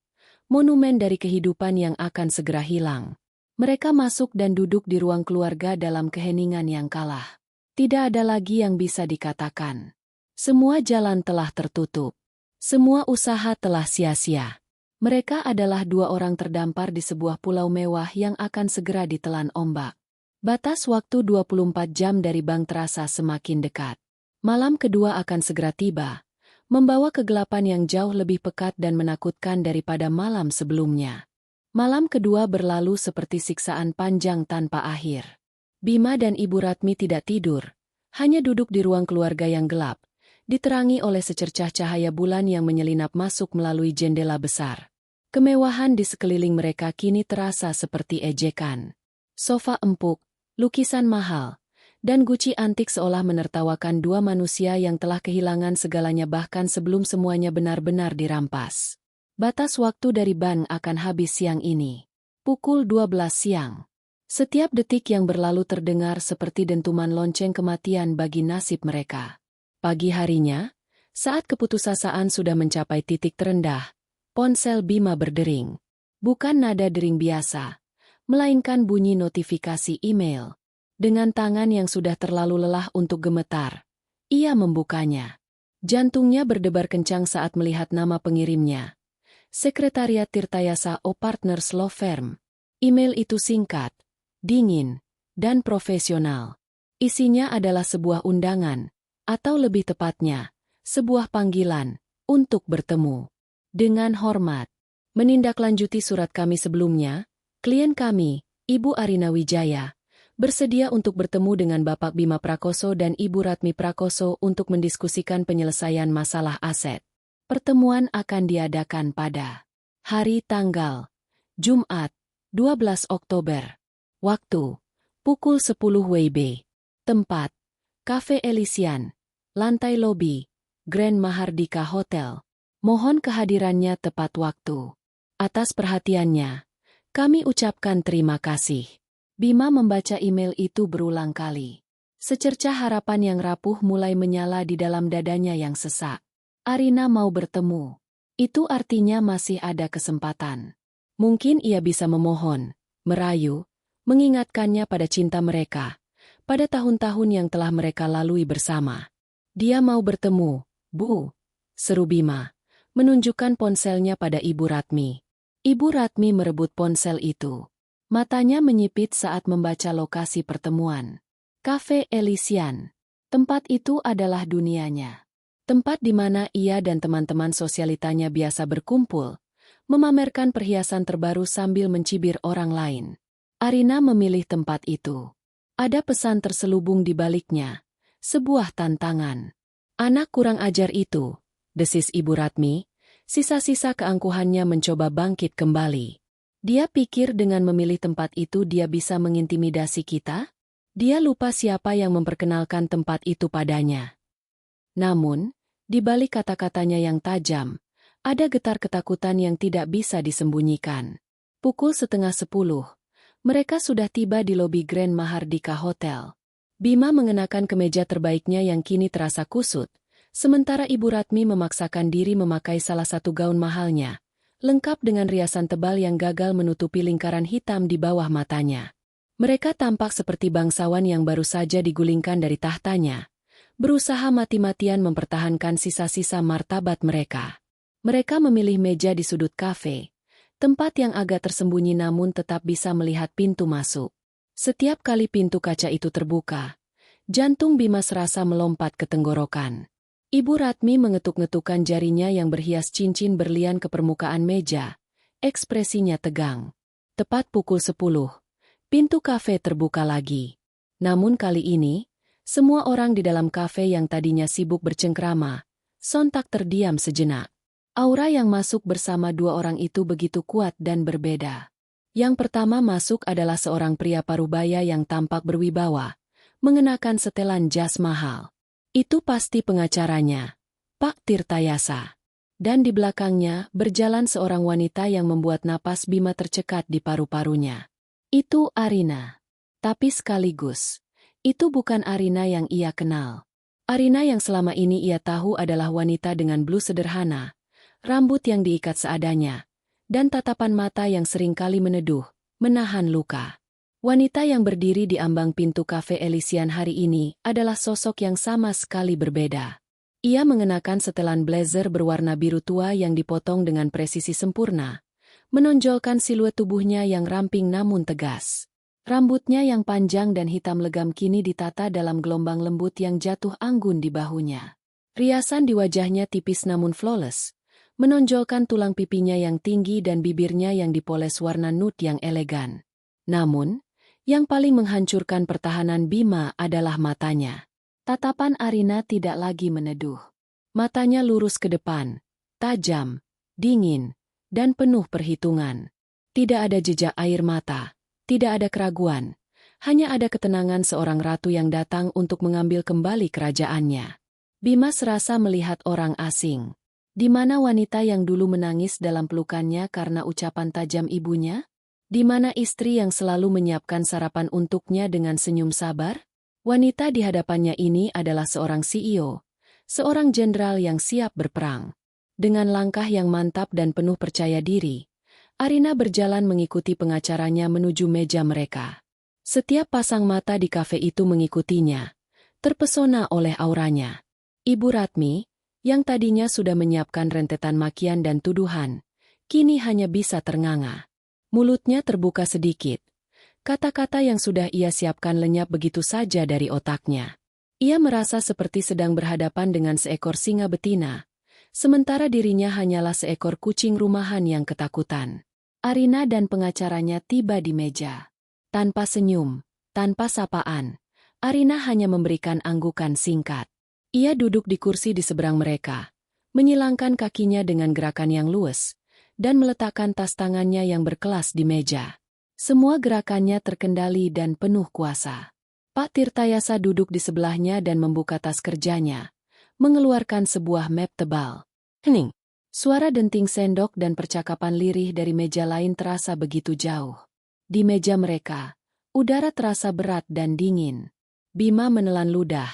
monumen dari kehidupan yang akan segera hilang. Mereka masuk dan duduk di ruang keluarga dalam keheningan yang kalah. Tidak ada lagi yang bisa dikatakan. Semua jalan telah tertutup. Semua usaha telah sia-sia. Mereka adalah dua orang terdampar di sebuah pulau mewah yang akan segera ditelan ombak. Batas waktu 24 jam dari bank terasa semakin dekat. Malam kedua akan segera tiba, membawa kegelapan yang jauh lebih pekat dan menakutkan daripada malam sebelumnya. Malam kedua berlalu seperti siksaan panjang tanpa akhir. Bima dan Ibu Ratmi tidak tidur, hanya duduk di ruang keluarga yang gelap, diterangi oleh secercah cahaya bulan yang menyelinap masuk melalui jendela besar. Kemewahan di sekeliling mereka kini terasa seperti ejekan. Sofa empuk, lukisan mahal, dan guci antik seolah menertawakan dua manusia yang telah kehilangan segalanya bahkan sebelum semuanya benar-benar dirampas. Batas waktu dari bank akan habis siang ini. Pukul 12 siang. Setiap detik yang berlalu terdengar seperti dentuman lonceng kematian bagi nasib mereka. Pagi harinya, saat keputusasaan sudah mencapai titik terendah, ponsel Bima berdering. Bukan nada dering biasa, melainkan bunyi notifikasi email. Dengan tangan yang sudah terlalu lelah untuk gemetar, ia membukanya. Jantungnya berdebar kencang saat melihat nama pengirimnya. Sekretariat Tirtayasa O Partners Law Firm. Email itu singkat, dingin, dan profesional. Isinya adalah sebuah undangan, atau lebih tepatnya, sebuah panggilan, untuk bertemu. Dengan hormat, menindaklanjuti surat kami sebelumnya, klien kami, Ibu Arina Wijaya, bersedia untuk bertemu dengan Bapak Bima Prakoso dan Ibu Ratmi Prakoso untuk mendiskusikan penyelesaian masalah aset. Pertemuan akan diadakan pada hari tanggal Jumat, 12 Oktober. Waktu, pukul 10 WIB. Tempat, Cafe Elysian, lantai lobi, Grand Mahardika Hotel. Mohon kehadirannya tepat waktu. Atas perhatiannya, kami ucapkan terima kasih. Bima membaca email itu berulang kali. Secercah harapan yang rapuh mulai menyala di dalam dadanya yang sesak. Arina mau bertemu. Itu artinya masih ada kesempatan. Mungkin ia bisa memohon, merayu, mengingatkannya pada cinta mereka, pada tahun-tahun yang telah mereka lalui bersama. Dia mau bertemu, Bu, seru Bima, menunjukkan ponselnya pada Ibu Ratmi. Ibu Ratmi merebut ponsel itu. Matanya menyipit saat membaca lokasi pertemuan. Cafe Elysian. Tempat itu adalah dunianya. Tempat di mana ia dan teman-teman sosialitanya biasa berkumpul, memamerkan perhiasan terbaru sambil mencibir orang lain. Arina memilih tempat itu. Ada pesan terselubung di baliknya. Sebuah tantangan. Anak kurang ajar itu, desis Ibu Ratmi, sisa-sisa keangkuhannya mencoba bangkit kembali. Dia pikir dengan memilih tempat itu dia bisa mengintimidasi kita? Dia lupa siapa yang memperkenalkan tempat itu padanya. Namun, di balik kata-katanya yang tajam, ada getar ketakutan yang tidak bisa disembunyikan. Pukul 9:30, mereka sudah tiba di lobi Grand Mahardika Hotel. Bima mengenakan kemeja terbaiknya yang kini terasa kusut, sementara Ibu Ratmi memaksakan diri memakai salah satu gaun mahalnya, lengkap dengan riasan tebal yang gagal menutupi lingkaran hitam di bawah matanya. Mereka tampak seperti bangsawan yang baru saja digulingkan dari tahtanya, berusaha mati-matian mempertahankan sisa-sisa martabat mereka. Mereka memilih meja di sudut kafe, tempat yang agak tersembunyi namun tetap bisa melihat pintu masuk. Setiap kali pintu kaca itu terbuka, jantung Bima serasa melompat ke tenggorokan. Ibu Ratmi mengetuk-ngetukkan jarinya yang berhias cincin berlian ke permukaan meja, ekspresinya tegang. Tepat pukul 10. Pintu kafe terbuka lagi. Namun kali ini, semua orang di dalam kafe yang tadinya sibuk bercengkrama, sontak terdiam sejenak. Aura yang masuk bersama dua orang itu begitu kuat dan berbeda. Yang pertama masuk adalah seorang pria parubaya yang tampak berwibawa, mengenakan setelan jas mahal. Itu pasti pengacaranya, Pak Tirtayasa. Dan di belakangnya berjalan seorang wanita yang membuat napas Bima tercekat di paru-parunya. Itu Arina. Tapi sekaligus, itu bukan Arina yang ia kenal. Arina yang selama ini ia tahu adalah wanita dengan blus sederhana, rambut yang diikat seadanya, dan tatapan mata yang seringkali meneduh, menahan luka. Wanita yang berdiri di ambang pintu kafe Elysian hari ini adalah sosok yang sama sekali berbeda. Ia mengenakan setelan blazer berwarna biru tua yang dipotong dengan presisi sempurna, menonjolkan siluet tubuhnya yang ramping namun tegas. Rambutnya yang panjang dan hitam legam kini ditata dalam gelombang lembut yang jatuh anggun di bahunya. Riasan di wajahnya tipis namun flawless, menonjolkan tulang pipinya yang tinggi dan bibirnya yang dipoles warna nude yang elegan. Namun, yang paling menghancurkan pertahanan Bima adalah matanya. Tatapan Arina tidak lagi meneduh. Matanya lurus ke depan, tajam, dingin, dan penuh perhitungan. Tidak ada jejak air mata, tidak ada keraguan, hanya ada ketenangan seorang ratu yang datang untuk mengambil kembali kerajaannya. Bima serasa melihat orang asing. Di mana wanita yang dulu menangis dalam pelukannya karena ucapan tajam ibunya? Di mana istri yang selalu menyiapkan sarapan untuknya dengan senyum sabar? Wanita di hadapannya ini adalah seorang CEO, seorang jenderal yang siap berperang. Dengan langkah yang mantap dan penuh percaya diri, Arina berjalan mengikuti pengacaranya menuju meja mereka. Setiap pasang mata di kafe itu mengikutinya, terpesona oleh auranya. Ibu Ratmi, yang tadinya sudah menyiapkan rentetan makian dan tuduhan, kini hanya bisa ternganga. Mulutnya terbuka sedikit. Kata-kata yang sudah ia siapkan lenyap begitu saja dari otaknya. Ia merasa seperti sedang berhadapan dengan seekor singa betina, sementara dirinya hanyalah seekor kucing rumahan yang ketakutan. Arina dan pengacaranya tiba di meja. Tanpa senyum, tanpa sapaan, Arina hanya memberikan anggukan singkat. Ia duduk di kursi di seberang mereka, menyilangkan kakinya dengan gerakan yang luwes, dan meletakkan tas tangannya yang berkelas di meja. Semua gerakannya terkendali dan penuh kuasa. Pak Tirtayasa duduk di sebelahnya dan membuka tas kerjanya, mengeluarkan sebuah map tebal. Hening. Suara denting sendok dan percakapan lirih dari meja lain terasa begitu jauh. Di meja mereka, udara terasa berat dan dingin. Bima menelan ludah,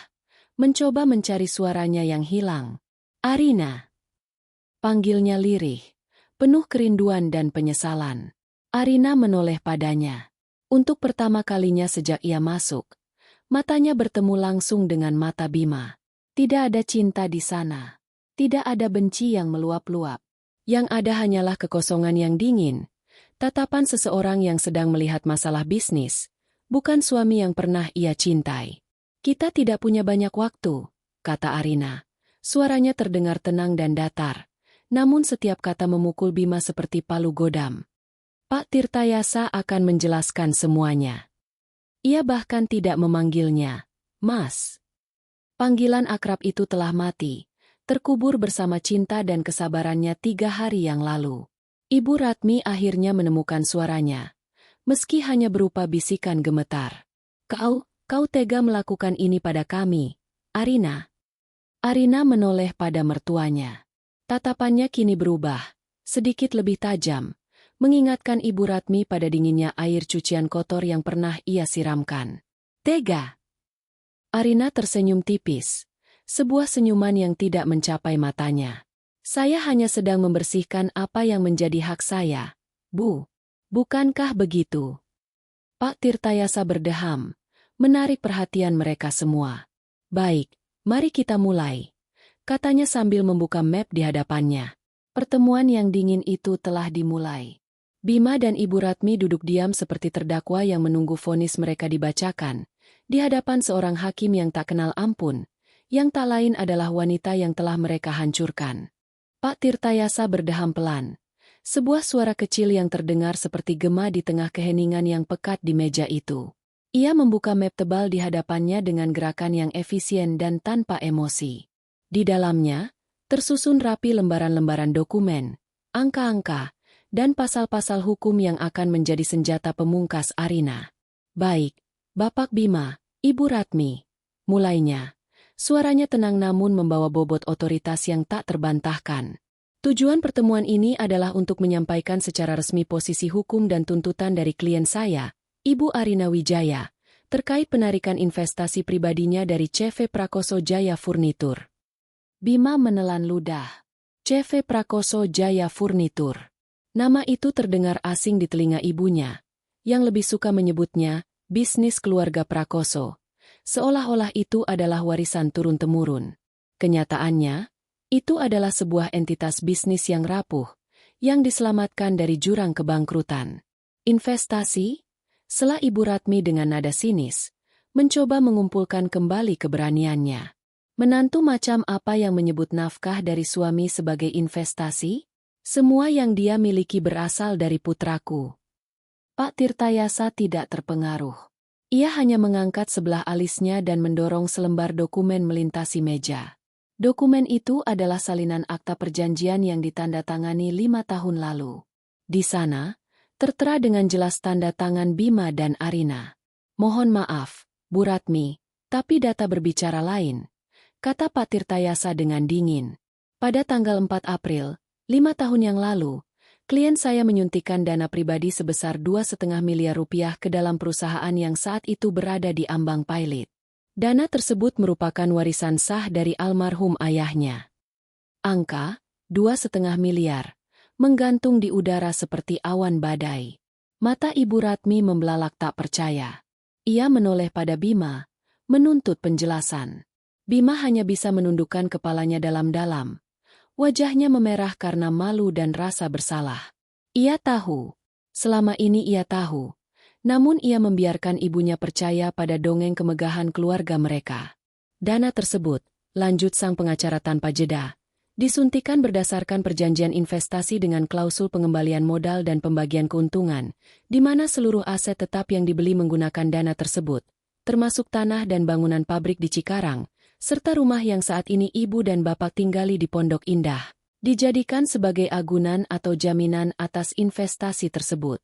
mencoba mencari suaranya yang hilang. Arina. Panggilnya lirih, penuh kerinduan dan penyesalan. Arina menoleh padanya. Untuk pertama kalinya sejak ia masuk, matanya bertemu langsung dengan mata Bima. Tidak ada cinta di sana. Tidak ada benci yang meluap-luap. Yang ada hanyalah kekosongan yang dingin. Tatapan seseorang yang sedang melihat masalah bisnis, bukan suami yang pernah ia cintai. Kita tidak punya banyak waktu, kata Arina. Suaranya terdengar tenang dan datar, namun setiap kata memukul Bima seperti palu godam. Pak Tirtayasa akan menjelaskan semuanya. Ia bahkan tidak memanggilnya, Mas. Panggilan akrab itu telah mati, terkubur bersama cinta dan kesabarannya 3 hari yang lalu. Ibu Ratmi akhirnya menemukan suaranya, meski hanya berupa bisikan gemetar. Kau tega melakukan ini pada kami, Arina. Arina menoleh pada mertuanya. Tatapannya kini berubah, sedikit lebih tajam, mengingatkan Ibu Ratmi pada dinginnya air cucian kotor yang pernah ia siramkan. Tega. Arina tersenyum tipis, sebuah senyuman yang tidak mencapai matanya. Saya hanya sedang membersihkan apa yang menjadi hak saya, Bu. Bukankah begitu? Pak Tirtayasa berdeham, menarik perhatian mereka semua. Baik, mari kita mulai, katanya sambil membuka map di hadapannya. Pertemuan yang dingin itu telah dimulai. Bima dan Ibu Ratmi duduk diam seperti terdakwa yang menunggu vonis mereka dibacakan, di hadapan seorang hakim yang tak kenal ampun, yang tak lain adalah wanita yang telah mereka hancurkan. Pak Tirtayasa berdeham pelan. Sebuah suara kecil yang terdengar seperti gema di tengah keheningan yang pekat di meja itu. Ia membuka map tebal di hadapannya dengan gerakan yang efisien dan tanpa emosi. Di dalamnya, tersusun rapi lembaran-lembaran dokumen, angka-angka, dan pasal-pasal hukum yang akan menjadi senjata pemungkas Arina. Baik, Bapak Bima, Ibu Ratmi. Mulainya. Suaranya tenang namun membawa bobot otoritas yang tak terbantahkan. Tujuan pertemuan ini adalah untuk menyampaikan secara resmi posisi hukum dan tuntutan dari klien saya, Ibu Arina Wijaya, terkait penarikan investasi pribadinya dari CV Prakoso Jaya Furnitur. Bima menelan ludah. CV Prakoso Jaya Furnitur. Nama itu terdengar asing di telinga ibunya, yang lebih suka menyebutnya bisnis keluarga Prakoso, seolah-olah itu adalah warisan turun-temurun. Kenyataannya, itu adalah sebuah entitas bisnis yang rapuh, yang diselamatkan dari jurang kebangkrutan. Investasi? Sela Ibu Ratmi dengan nada sinis, mencoba mengumpulkan kembali keberaniannya. Menantu macam apa yang menyebut nafkah dari suami sebagai investasi? Semua yang dia miliki berasal dari putraku. Pak Tirtayasa tidak terpengaruh. Ia hanya mengangkat sebelah alisnya dan mendorong selembar dokumen melintasi meja. Dokumen itu adalah salinan akta perjanjian yang ditandatangani 5 tahun lalu. Di sana, tertera dengan jelas tanda tangan Bima dan Arina. Mohon maaf, Bu Ratmi, tapi data berbicara lain, kata Pak Tirtayasa dengan dingin. Pada tanggal 4 April, 5 tahun yang lalu, klien saya menyuntikkan dana pribadi sebesar 2,5 miliar rupiah ke dalam perusahaan yang saat itu berada di ambang pailit. Dana tersebut merupakan warisan sah dari almarhum ayahnya. Angka, 2,5 miliar, menggantung di udara seperti awan badai. Mata Ibu Ratmi membelalak tak percaya. Ia menoleh pada Bima, menuntut penjelasan. Bima hanya bisa menundukkan kepalanya dalam-dalam. Wajahnya memerah karena malu dan rasa bersalah. Ia tahu. Selama ini ia tahu. Namun ia membiarkan ibunya percaya pada dongeng kemegahan keluarga mereka. Dana tersebut, lanjut sang pengacara tanpa jeda, disuntikan berdasarkan perjanjian investasi dengan klausul pengembalian modal dan pembagian keuntungan, di mana seluruh aset tetap yang dibeli menggunakan dana tersebut, termasuk tanah dan bangunan pabrik di Cikarang, serta rumah yang saat ini ibu dan bapak tinggali di Pondok Indah, dijadikan sebagai agunan atau jaminan atas investasi tersebut.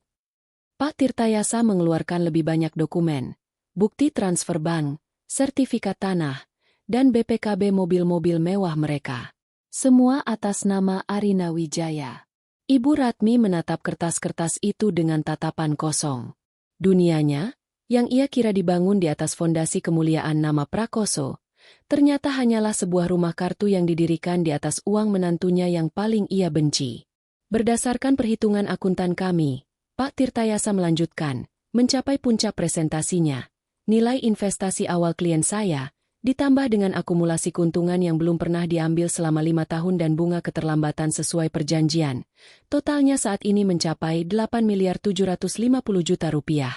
Pak Tirtayasa mengeluarkan lebih banyak dokumen, bukti transfer bank, sertifikat tanah, dan BPKB mobil-mobil mewah mereka. Semua atas nama Arina Wijaya. Ibu Ratmi menatap kertas-kertas itu dengan tatapan kosong. Dunianya, yang ia kira dibangun di atas fondasi kemuliaan nama Prakoso, ternyata hanyalah sebuah rumah kartu yang didirikan di atas uang menantunya yang paling ia benci. Berdasarkan perhitungan akuntan kami, Pak Tirtayasa melanjutkan, mencapai puncak presentasinya. Nilai investasi awal klien saya, ditambah dengan akumulasi keuntungan yang belum pernah diambil selama 5 tahun dan bunga keterlambatan sesuai perjanjian. Totalnya saat ini mencapai 8.750 juta rupiah.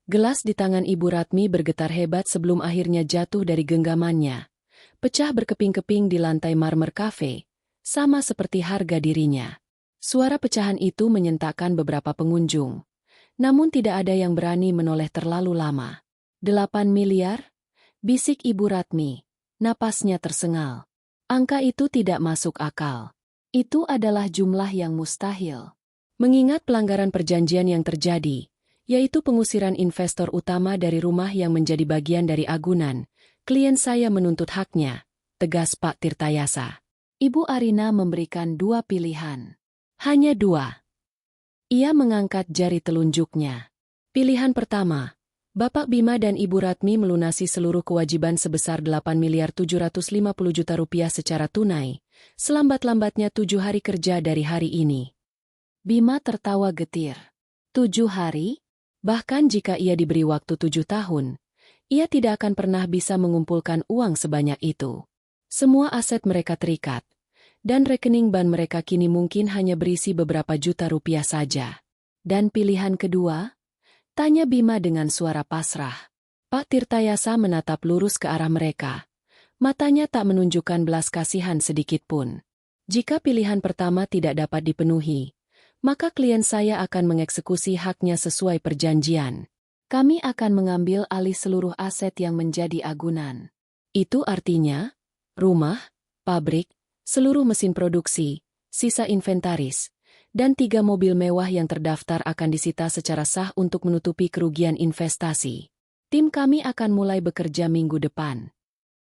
Gelas di tangan Ibu Ratmi bergetar hebat sebelum akhirnya jatuh dari genggamannya. Pecah berkeping-keping di lantai marmer kafe, sama seperti harga dirinya. Suara pecahan itu menyentakkan beberapa pengunjung. Namun tidak ada yang berani menoleh terlalu lama. 8 miliar? Bisik Ibu Ratmi. Napasnya tersengal. Angka itu tidak masuk akal. Itu adalah jumlah yang mustahil. Mengingat pelanggaran perjanjian yang terjadi, yaitu pengusiran investor utama dari rumah yang menjadi bagian dari agunan. Klien saya menuntut haknya, tegas Pak Tirtayasa. Ibu Arina memberikan 2 pilihan. Hanya 2. Ia mengangkat jari telunjuknya. Pilihan pertama, Bapak Bima dan Ibu Ratmi melunasi seluruh kewajiban sebesar 8.750 juta rupiah secara tunai, selambat-lambatnya 7 hari kerja dari hari ini. Bima tertawa getir. 7 hari? Bahkan jika ia diberi waktu 7 tahun, ia tidak akan pernah bisa mengumpulkan uang sebanyak itu. Semua aset mereka terikat, dan rekening bank mereka kini mungkin hanya berisi beberapa juta rupiah saja. Dan pilihan kedua? Tanya Bima dengan suara pasrah. Pak Tirtayasa menatap lurus ke arah mereka. Matanya tak menunjukkan belas kasihan sedikitpun. Jika pilihan pertama tidak dapat dipenuhi, maka klien saya akan mengeksekusi haknya sesuai perjanjian. Kami akan mengambil alih seluruh aset yang menjadi agunan. Itu artinya, rumah, pabrik, seluruh mesin produksi, sisa inventaris, dan 3 mobil mewah yang terdaftar akan disita secara sah untuk menutupi kerugian investasi. Tim kami akan mulai bekerja minggu depan.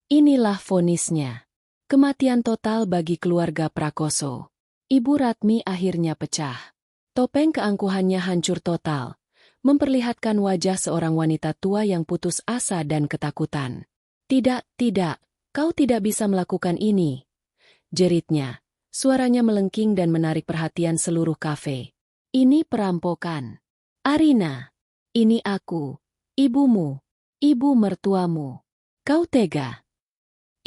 Inilah vonisnya. Kematian total bagi keluarga Prakoso. Ibu Ratmi akhirnya pecah. Topeng keangkuhannya hancur total, memperlihatkan wajah seorang wanita tua yang putus asa dan ketakutan. Tidak, kau tidak bisa melakukan ini, jeritnya. Suaranya melengking dan menarik perhatian seluruh kafe. Ini perampokan. Arina, ini aku, ibumu, ibu mertuamu. Kau tega.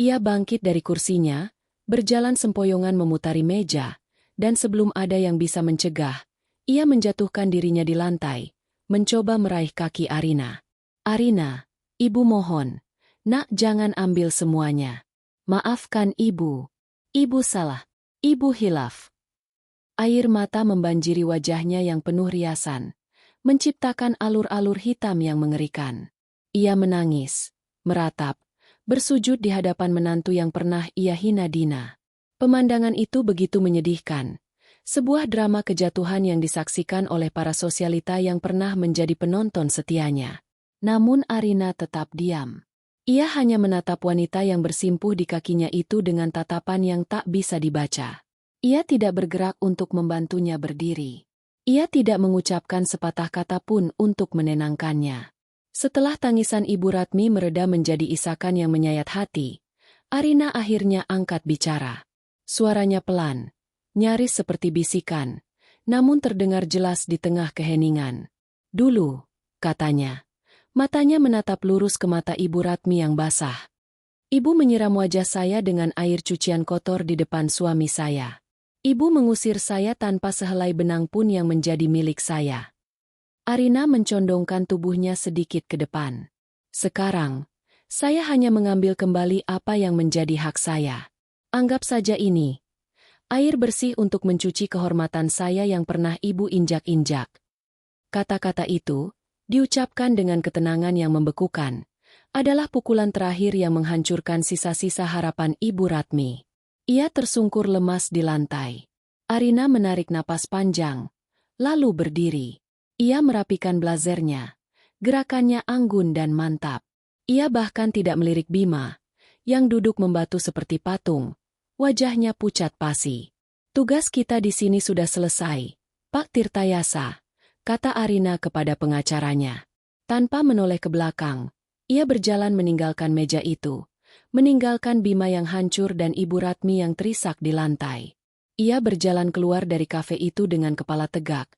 Ia bangkit dari kursinya, berjalan sempoyongan memutari meja, dan sebelum ada yang bisa mencegah, ia menjatuhkan dirinya di lantai, mencoba meraih kaki Arina. Arina, ibu mohon, nak jangan ambil semuanya. Maafkan ibu. Ibu salah. Ibu hilaf. Air mata membanjiri wajahnya yang penuh riasan, menciptakan alur-alur hitam yang mengerikan. Ia menangis, meratap, bersujud di hadapan menantu yang pernah ia hina Dina. Pemandangan itu begitu menyedihkan. Sebuah drama kejatuhan yang disaksikan oleh para sosialita yang pernah menjadi penonton setianya. Namun Arina tetap diam. Ia hanya menatap wanita yang bersimpuh di kakinya itu dengan tatapan yang tak bisa dibaca. Ia tidak bergerak untuk membantunya berdiri. Ia tidak mengucapkan sepatah kata pun untuk menenangkannya. Setelah tangisan Ibu Ratmi mereda menjadi isakan yang menyayat hati, Arina akhirnya angkat bicara. Suaranya pelan, nyaris seperti bisikan, namun terdengar jelas di tengah keheningan. Dulu, katanya. Matanya menatap lurus ke mata Ibu Ratmi yang basah. Ibu menyiram wajah saya dengan air cucian kotor di depan suami saya. Ibu mengusir saya tanpa sehelai benang pun yang menjadi milik saya. Arina mencondongkan tubuhnya sedikit ke depan. Sekarang, saya hanya mengambil kembali apa yang menjadi hak saya. Anggap saja ini air bersih untuk mencuci kehormatan saya yang pernah Ibu injak-injak. Kata-kata itu, diucapkan dengan ketenangan yang membekukan, adalah pukulan terakhir yang menghancurkan sisa-sisa harapan Ibu Ratmi. Ia tersungkur lemas di lantai. Arina menarik napas panjang, lalu berdiri. Ia merapikan blazernya. Gerakannya anggun dan mantap. Ia bahkan tidak melirik Bima, yang duduk membatu seperti patung. Wajahnya pucat pasi. Tugas kita di sini sudah selesai, Pak Tirtayasa, kata Arina kepada pengacaranya. Tanpa menoleh ke belakang, ia berjalan meninggalkan meja itu, meninggalkan Bima yang hancur dan Ibu Ratmi yang terisak di lantai. Ia berjalan keluar dari kafe itu dengan kepala tegak,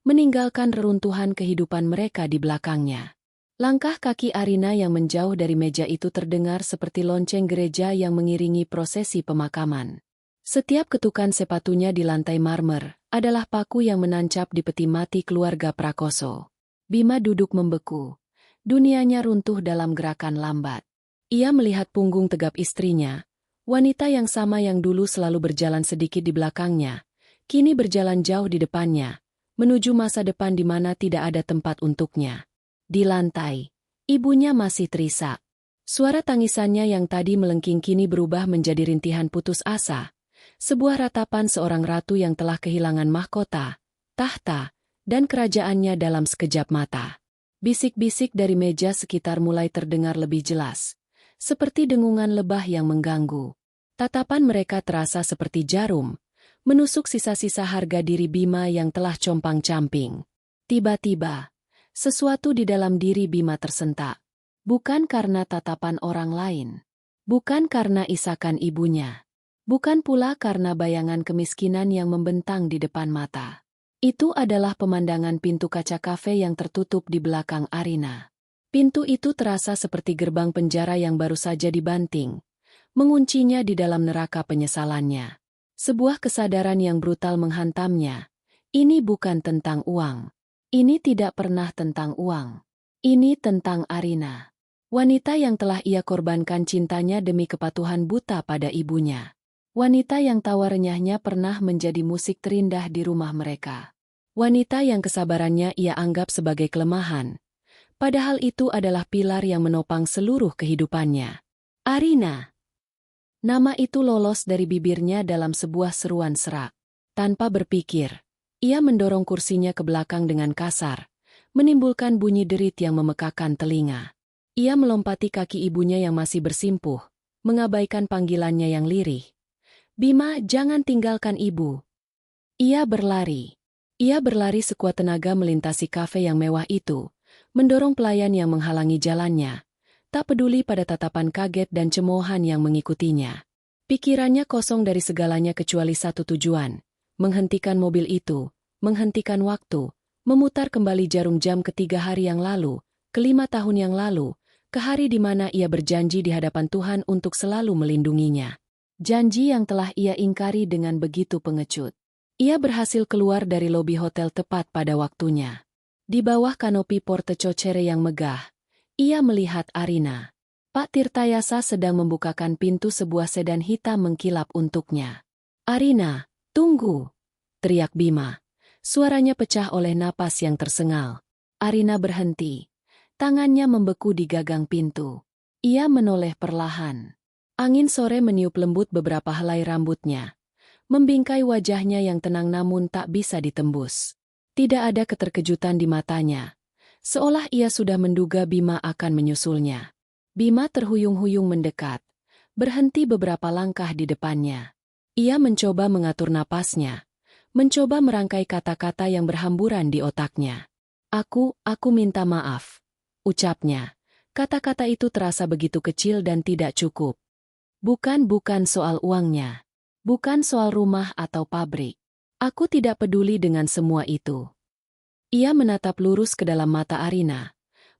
meninggalkan reruntuhan kehidupan mereka di belakangnya. Langkah kaki Arina yang menjauh dari meja itu terdengar seperti lonceng gereja yang mengiringi prosesi pemakaman. Setiap ketukan sepatunya di lantai marmer adalah paku yang menancap di peti mati keluarga Prakoso. Bima duduk membeku. Dunianya runtuh dalam gerakan lambat. Ia melihat punggung tegap istrinya, wanita yang sama yang dulu selalu berjalan sedikit di belakangnya, kini berjalan jauh di depannya, menuju masa depan di mana tidak ada tempat untuknya. Di lantai, ibunya masih terisak. Suara tangisannya yang tadi melengking kini berubah menjadi rintihan putus asa. Sebuah ratapan seorang ratu yang telah kehilangan mahkota, tahta, dan kerajaannya dalam sekejap mata. Bisik-bisik dari meja sekitar mulai terdengar lebih jelas, seperti dengungan lebah yang mengganggu. Tatapan mereka terasa seperti jarum, menusuk sisa-sisa harga diri Bima yang telah compang-camping. Tiba-tiba, sesuatu di dalam diri Bima tersentak. Bukan karena tatapan orang lain. Bukan karena isakan ibunya. Bukan pula karena bayangan kemiskinan yang membentang di depan mata. Itu adalah pemandangan pintu kaca kafe yang tertutup di belakang Arina. Pintu itu terasa seperti gerbang penjara yang baru saja dibanting, menguncinya di dalam neraka penyesalannya. Sebuah kesadaran yang brutal menghantamnya. Ini bukan tentang uang. Ini tidak pernah tentang uang. Ini tentang Arina. Wanita yang telah ia korbankan cintanya demi kepatuhan buta pada ibunya. Wanita yang tawa renyahnya pernah menjadi musik terindah di rumah mereka. Wanita yang kesabarannya ia anggap sebagai kelemahan. Padahal itu adalah pilar yang menopang seluruh kehidupannya. Arina. Nama itu lolos dari bibirnya dalam sebuah seruan serak. Tanpa berpikir, ia mendorong kursinya ke belakang dengan kasar, menimbulkan bunyi derit yang memekakan telinga. Ia melompati kaki ibunya yang masih bersimpuh, mengabaikan panggilannya yang lirih. Bima, jangan tinggalkan ibu. Ia berlari. Ia berlari sekuat tenaga melintasi kafe yang mewah itu, mendorong pelayan yang menghalangi jalannya, tak peduli pada tatapan kaget dan cemoohan yang mengikutinya. Pikirannya kosong dari segalanya kecuali satu tujuan, menghentikan mobil itu, menghentikan waktu, memutar kembali jarum jam ke 3 hari yang lalu, ke 5 tahun yang lalu, ke hari di mana ia berjanji di hadapan Tuhan untuk selalu melindunginya. Janji yang telah ia ingkari dengan begitu pengecut. Ia berhasil keluar dari lobi hotel tepat pada waktunya. Di bawah kanopi Porte Cochere yang megah, ia melihat Arina. Pak Tirtayasa sedang membukakan pintu sebuah sedan hitam mengkilap untuknya. "Arina, tunggu!" teriak Bima. Suaranya pecah oleh napas yang tersengal. Arina berhenti. Tangannya membeku di gagang pintu. Ia menoleh perlahan. Angin sore meniup lembut beberapa helai rambutnya, membingkai wajahnya yang tenang namun tak bisa ditembus. Tidak ada keterkejutan di matanya, seolah ia sudah menduga Bima akan menyusulnya. Bima terhuyung-huyung mendekat, berhenti beberapa langkah di depannya. Ia mencoba mengatur napasnya, mencoba merangkai kata-kata yang berhamburan di otaknya. Aku minta maaf," ucapnya. Kata-kata itu terasa begitu kecil dan tidak cukup. Bukan soal uangnya. Bukan soal rumah atau pabrik. Aku tidak peduli dengan semua itu. Ia menatap lurus ke dalam mata Arina,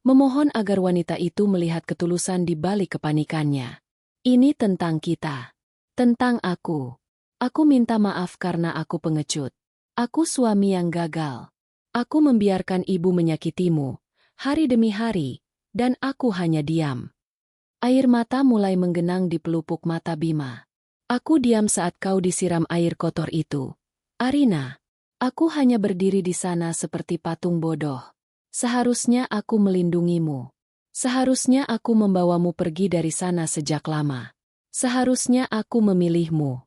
memohon agar wanita itu melihat ketulusan di balik kepanikannya. Ini tentang kita. Tentang aku. Aku minta maaf karena aku pengecut. Aku suami yang gagal. Aku membiarkan ibu menyakitimu, hari demi hari, dan aku hanya diam. Air mata mulai menggenang di pelupuk mata Bima. Aku diam saat kau disiram air kotor itu. Arina, aku hanya berdiri di sana seperti patung bodoh. Seharusnya aku melindungimu. Seharusnya aku membawamu pergi dari sana sejak lama. Seharusnya aku memilihmu.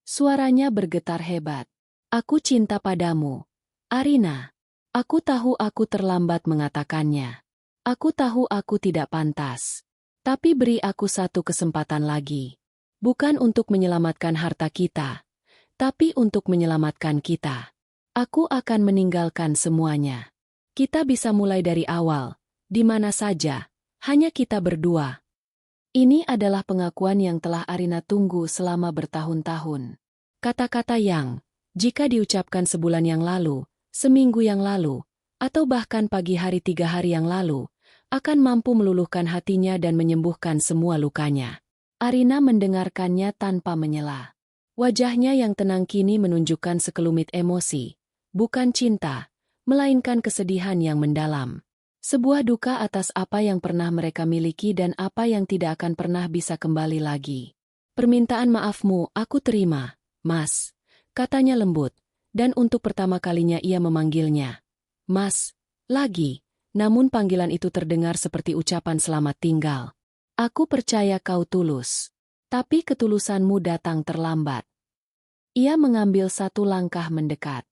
Suaranya bergetar hebat. Aku cinta padamu, Arina. Aku tahu aku terlambat mengatakannya. Aku tahu aku tidak pantas. Tapi beri aku satu kesempatan lagi. Bukan untuk menyelamatkan harta kita, tapi untuk menyelamatkan kita. Aku akan meninggalkan semuanya. Kita bisa mulai dari awal, di mana saja, hanya kita berdua. Ini adalah pengakuan yang telah Arina tunggu selama bertahun-tahun. Kata-kata yang, jika diucapkan sebulan yang lalu, seminggu yang lalu, atau bahkan pagi hari 3 hari yang lalu, akan mampu meluluhkan hatinya dan menyembuhkan semua lukanya. Arina mendengarkannya tanpa menyela. Wajahnya yang tenang kini menunjukkan sekelumit emosi, bukan cinta, melainkan kesedihan yang mendalam. Sebuah duka atas apa yang pernah mereka miliki dan apa yang tidak akan pernah bisa kembali lagi. "Permintaan maafmu aku terima, Mas," katanya lembut, dan untuk pertama kalinya ia memanggilnya Mas lagi, namun panggilan itu terdengar seperti ucapan selamat tinggal. "Aku percaya kau tulus, tapi ketulusanmu datang terlambat." Ia mengambil satu langkah mendekat.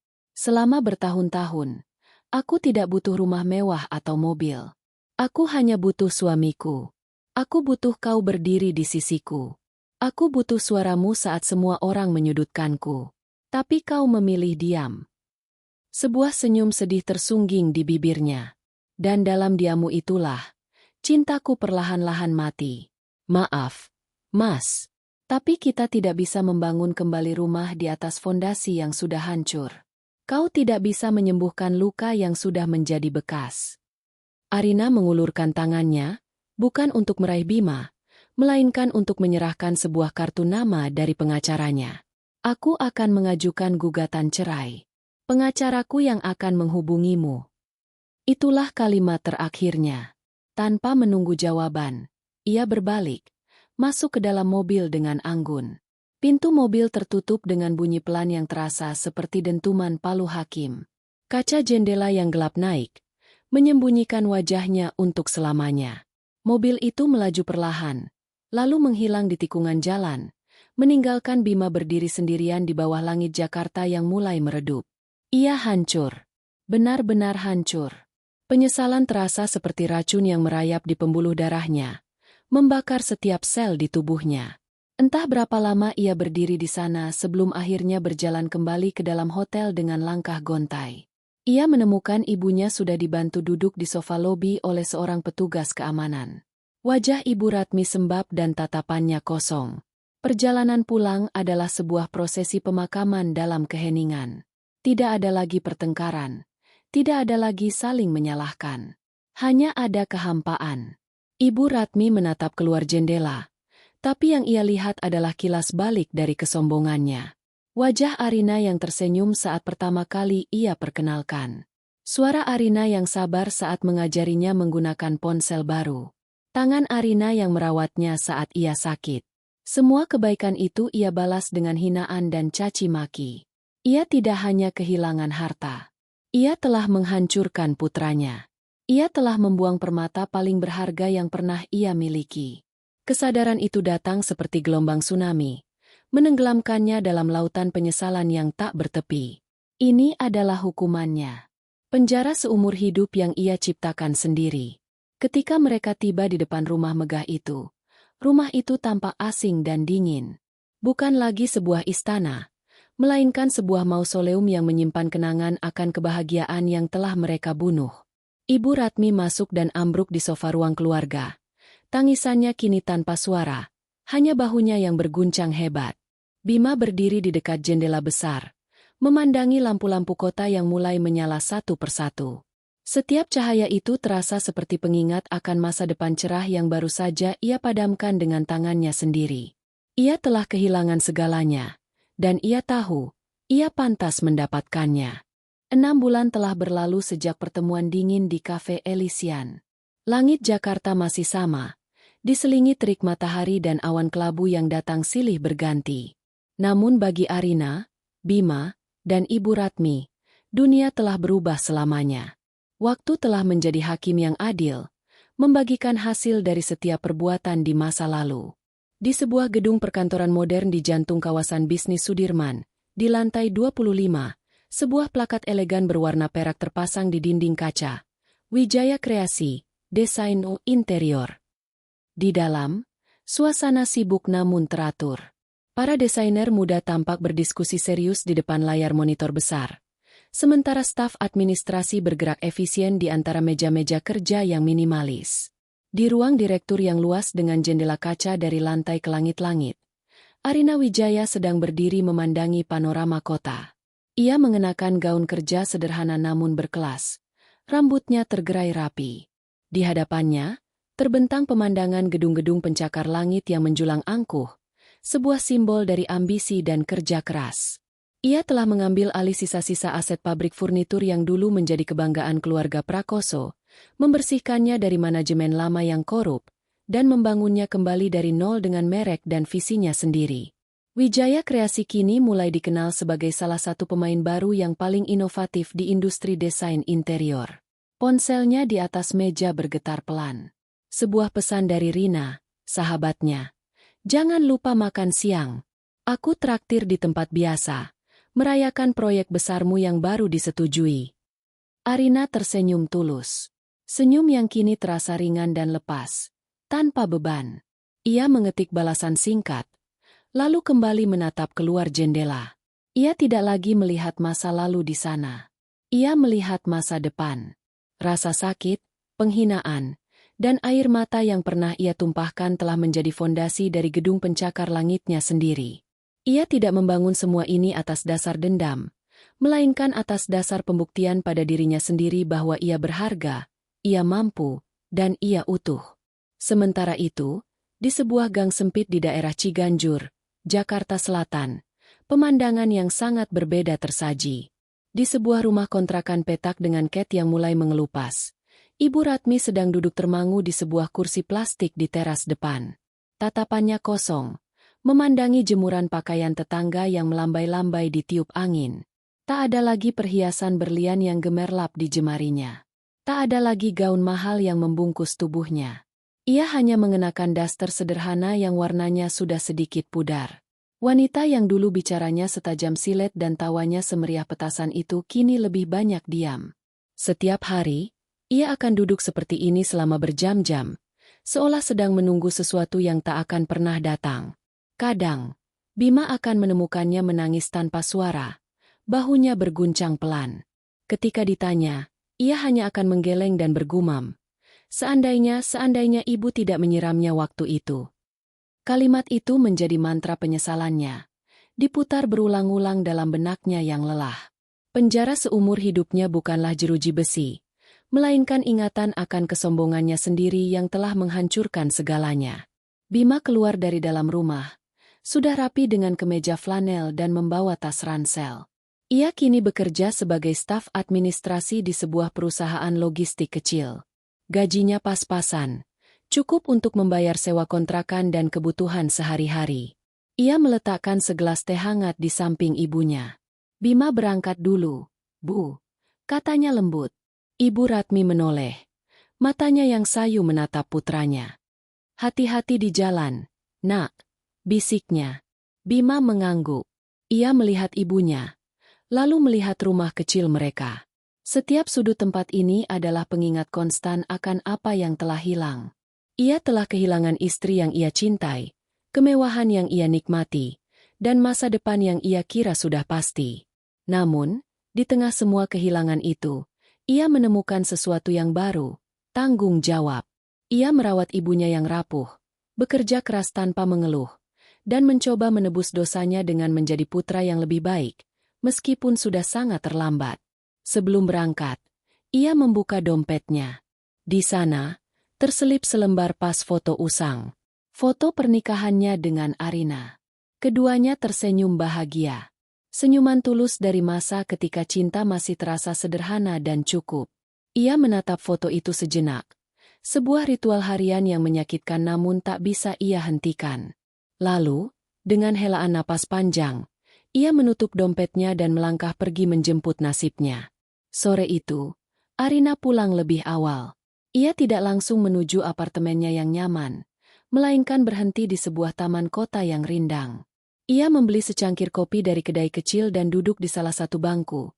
Selama bertahun-tahun, aku tidak butuh rumah mewah atau mobil. Aku hanya butuh suamiku. Aku butuh kau berdiri di sisiku. Aku butuh suaramu saat semua orang menyudutkanku. Tapi kau memilih diam. Sebuah senyum sedih tersungging di bibirnya. Dan dalam diammu itulah, cintaku perlahan-lahan mati. Maaf, Mas. Tapi kita tidak bisa membangun kembali rumah di atas fondasi yang sudah hancur. Kau tidak bisa menyembuhkan luka yang sudah menjadi bekas. Arina mengulurkan tangannya, bukan untuk meraih Bima, melainkan untuk menyerahkan sebuah kartu nama dari pengacaranya. Aku akan mengajukan gugatan cerai. Pengacaraku yang akan menghubungimu. Itulah kalimat terakhirnya. Tanpa menunggu jawaban, ia berbalik, masuk ke dalam mobil dengan anggun. Pintu mobil tertutup dengan bunyi pelan yang terasa seperti dentuman palu hakim. Kaca jendela yang gelap naik, menyembunyikan wajahnya untuk selamanya. Mobil itu melaju perlahan, lalu menghilang di tikungan jalan, meninggalkan Bima berdiri sendirian di bawah langit Jakarta yang mulai meredup. Ia hancur. Benar-benar hancur. Penyesalan terasa seperti racun yang merayap di pembuluh darahnya, membakar setiap sel di tubuhnya. Entah berapa lama ia berdiri di sana sebelum akhirnya berjalan kembali ke dalam hotel dengan langkah gontai. Ia menemukan ibunya sudah dibantu duduk di sofa lobi oleh seorang petugas keamanan. Wajah Ibu Ratmi sembab dan tatapannya kosong. Perjalanan pulang adalah sebuah prosesi pemakaman dalam keheningan. Tidak ada lagi pertengkaran. Tidak ada lagi saling menyalahkan. Hanya ada kehampaan. Ibu Ratmi menatap keluar jendela. Tapi yang ia lihat adalah kilas balik dari kesombongannya. Wajah Arina yang tersenyum saat pertama kali ia perkenalkan. Suara Arina yang sabar saat mengajarinya menggunakan ponsel baru. Tangan Arina yang merawatnya saat ia sakit. Semua kebaikan itu ia balas dengan hinaan dan caci maki. Ia tidak hanya kehilangan harta. Ia telah menghancurkan putranya. Ia telah membuang permata paling berharga yang pernah ia miliki. Kesadaran itu datang seperti gelombang tsunami, menenggelamkannya dalam lautan penyesalan yang tak bertepi. Ini adalah hukumannya. Penjara seumur hidup yang ia ciptakan sendiri. Ketika mereka tiba di depan rumah megah itu tampak asing dan dingin. Bukan lagi sebuah istana, melainkan sebuah mausoleum yang menyimpan kenangan akan kebahagiaan yang telah mereka bunuh. Ibu Ratmi masuk dan ambruk di sofa ruang keluarga. Tangisannya kini tanpa suara, hanya bahunya yang berguncang hebat. Bima berdiri di dekat jendela besar, memandangi lampu-lampu kota yang mulai menyala satu persatu. Setiap cahaya itu terasa seperti pengingat akan masa depan cerah yang baru saja ia padamkan dengan tangannya sendiri. Ia telah kehilangan segalanya. Dan ia tahu, ia pantas mendapatkannya. 6 bulan telah berlalu sejak pertemuan dingin di Cafe Elysian. Langit Jakarta masih sama, diselingi terik matahari dan awan kelabu yang datang silih berganti. Namun bagi Arina, Bima, dan Ibu Ratmi, dunia telah berubah selamanya. Waktu telah menjadi hakim yang adil, membagikan hasil dari setiap perbuatan di masa lalu. Di sebuah gedung perkantoran modern di jantung kawasan bisnis Sudirman, di lantai 25, sebuah plakat elegan berwarna perak terpasang di dinding kaca. Wijaya Kreasi, Desain Interior. Di dalam, suasana sibuk namun teratur. Para desainer muda tampak berdiskusi serius di depan layar monitor besar. Sementara staf administrasi bergerak efisien di antara meja-meja kerja yang minimalis. Di ruang direktur yang luas dengan jendela kaca dari lantai ke langit-langit, Arina Wijaya sedang berdiri memandangi panorama kota. Ia mengenakan gaun kerja sederhana namun berkelas. Rambutnya tergerai rapi. Di hadapannya, terbentang pemandangan gedung-gedung pencakar langit yang menjulang angkuh, sebuah simbol dari ambisi dan kerja keras. Ia telah mengambil alih sisa-sisa aset pabrik furnitur yang dulu menjadi kebanggaan keluarga Prakoso, membersihkannya dari manajemen lama yang korup, dan membangunnya kembali dari nol dengan merek dan visinya sendiri. Wijaya Kreasi kini mulai dikenal sebagai salah satu pemain baru yang paling inovatif di industri desain interior. Ponselnya di atas meja bergetar pelan. Sebuah pesan dari Rina, sahabatnya. Jangan lupa makan siang. Aku traktir di tempat biasa. merayakan proyek besarmu yang baru disetujui. Arina tersenyum tulus. Senyum yang kini terasa ringan dan lepas, tanpa beban. Ia mengetik balasan singkat, lalu kembali menatap keluar jendela. Ia tidak lagi melihat masa lalu di sana. Ia melihat masa depan. Rasa sakit, penghinaan, dan air mata yang pernah ia tumpahkan telah menjadi fondasi dari gedung pencakar langitnya sendiri. Ia tidak membangun semua ini atas dasar dendam, melainkan atas dasar pembuktian pada dirinya sendiri bahwa ia berharga, ia mampu, dan ia utuh. Sementara itu, di sebuah gang sempit di daerah Ciganjur, Jakarta Selatan, pemandangan yang sangat berbeda tersaji. Di sebuah rumah kontrakan petak dengan cat yang mulai mengelupas, Ibu Ratmi sedang duduk termangu di sebuah kursi plastik di teras depan. Tatapannya kosong, memandangi jemuran pakaian tetangga yang melambai-lambai ditiup angin. Tak ada lagi perhiasan berlian yang gemerlap di jemarinya. Tak ada lagi gaun mahal yang membungkus tubuhnya. Ia hanya mengenakan daster sederhana yang warnanya sudah sedikit pudar. Wanita yang dulu bicaranya setajam silet dan tawanya semeriah petasan itu kini lebih banyak diam. Setiap hari, ia akan duduk seperti ini selama berjam-jam, seolah sedang menunggu sesuatu yang tak akan pernah datang. Kadang, Bima akan menemukannya menangis tanpa suara, bahunya berguncang pelan. Ketika ditanya, ia hanya akan menggeleng dan bergumam, seandainya ibu tidak menyiramnya waktu itu. Kalimat itu menjadi mantra penyesalannya, diputar berulang-ulang dalam benaknya yang lelah. Penjara seumur hidupnya bukanlah jeruji besi, melainkan ingatan akan kesombongannya sendiri yang telah menghancurkan segalanya. Bima keluar dari dalam rumah, sudah rapi dengan kemeja flanel dan membawa tas ransel. Ia kini bekerja sebagai staf administrasi di sebuah perusahaan logistik kecil. Gajinya pas-pasan, cukup untuk membayar sewa kontrakan dan kebutuhan sehari-hari. Ia meletakkan segelas teh hangat di samping ibunya. "Bima berangkat dulu, Bu," katanya lembut. Ibu Ratmi menoleh. Matanya yang sayu menatap putranya. "Hati-hati di jalan, Nak," bisiknya. Bima mengangguk. Ia melihat ibunya, lalu melihat rumah kecil mereka. Setiap sudut tempat ini adalah pengingat konstan akan apa yang telah hilang. Ia telah kehilangan istri yang ia cintai, kemewahan yang ia nikmati, dan masa depan yang ia kira sudah pasti. Namun, di tengah semua kehilangan itu, ia menemukan sesuatu yang baru, tanggung jawab. Ia merawat ibunya yang rapuh, bekerja keras tanpa mengeluh, dan mencoba menebus dosanya dengan menjadi putra yang lebih baik, meskipun sudah sangat terlambat. Sebelum berangkat, ia membuka dompetnya. Di sana, terselip selembar pas foto usang. Foto pernikahannya dengan Arina. Keduanya tersenyum bahagia. Senyuman tulus dari masa ketika cinta masih terasa sederhana dan cukup. Ia menatap foto itu sejenak. Sebuah ritual harian yang menyakitkan namun tak bisa ia hentikan. Lalu, dengan helaan napas panjang, ia menutup dompetnya dan melangkah pergi menjemput nasibnya. Sore itu, Arina pulang lebih awal. Ia tidak langsung menuju apartemennya yang nyaman, melainkan berhenti di sebuah taman kota yang rindang. Ia membeli secangkir kopi dari kedai kecil dan duduk di salah satu bangku,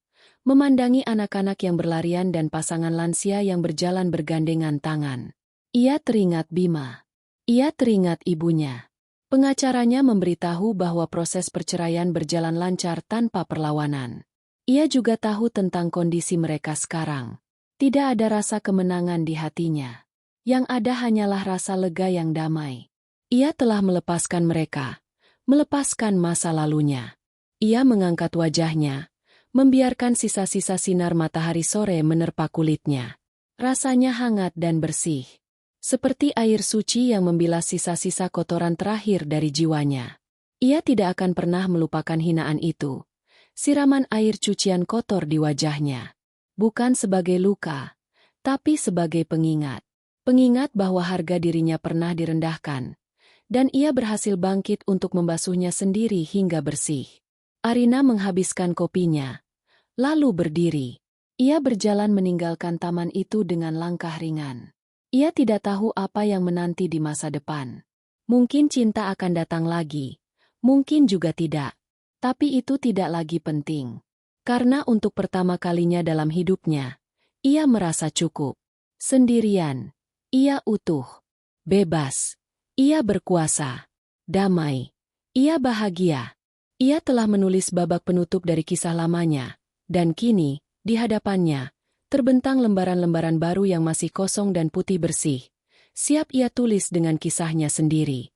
memandangi anak-anak yang berlarian dan pasangan lansia yang berjalan bergandengan tangan. Ia teringat Bima. Ia teringat ibunya. Pengacaranya memberitahu bahwa proses perceraian berjalan lancar tanpa perlawanan. Ia juga tahu tentang kondisi mereka sekarang. Tidak ada rasa kemenangan di hatinya. Yang ada hanyalah rasa lega yang damai. Ia telah melepaskan mereka, melepaskan masa lalunya. Ia mengangkat wajahnya, membiarkan sisa-sisa sinar matahari sore menerpa kulitnya. Rasanya hangat dan bersih. Seperti air suci yang membilas sisa-sisa kotoran terakhir dari jiwanya. Ia tidak akan pernah melupakan hinaan itu. Siraman air cucian kotor di wajahnya. Bukan sebagai luka, tapi sebagai pengingat. Pengingat bahwa harga dirinya pernah direndahkan. Dan ia berhasil bangkit untuk membasuhnya sendiri hingga bersih. Arina menghabiskan kopinya, lalu berdiri. Ia berjalan meninggalkan taman itu dengan langkah ringan. Ia tidak tahu apa yang menanti di masa depan. Mungkin cinta akan datang lagi, mungkin juga tidak. Tapi itu tidak lagi penting. Karena untuk pertama kalinya dalam hidupnya, ia merasa cukup. Sendirian. Ia utuh. Bebas. Ia berkuasa. Damai. Ia bahagia. Ia telah menulis babak penutup dari kisah lamanya. Dan kini, di hadapannya, terbentang lembaran-lembaran baru yang masih kosong dan putih bersih. Siap ia tulis dengan kisahnya sendiri.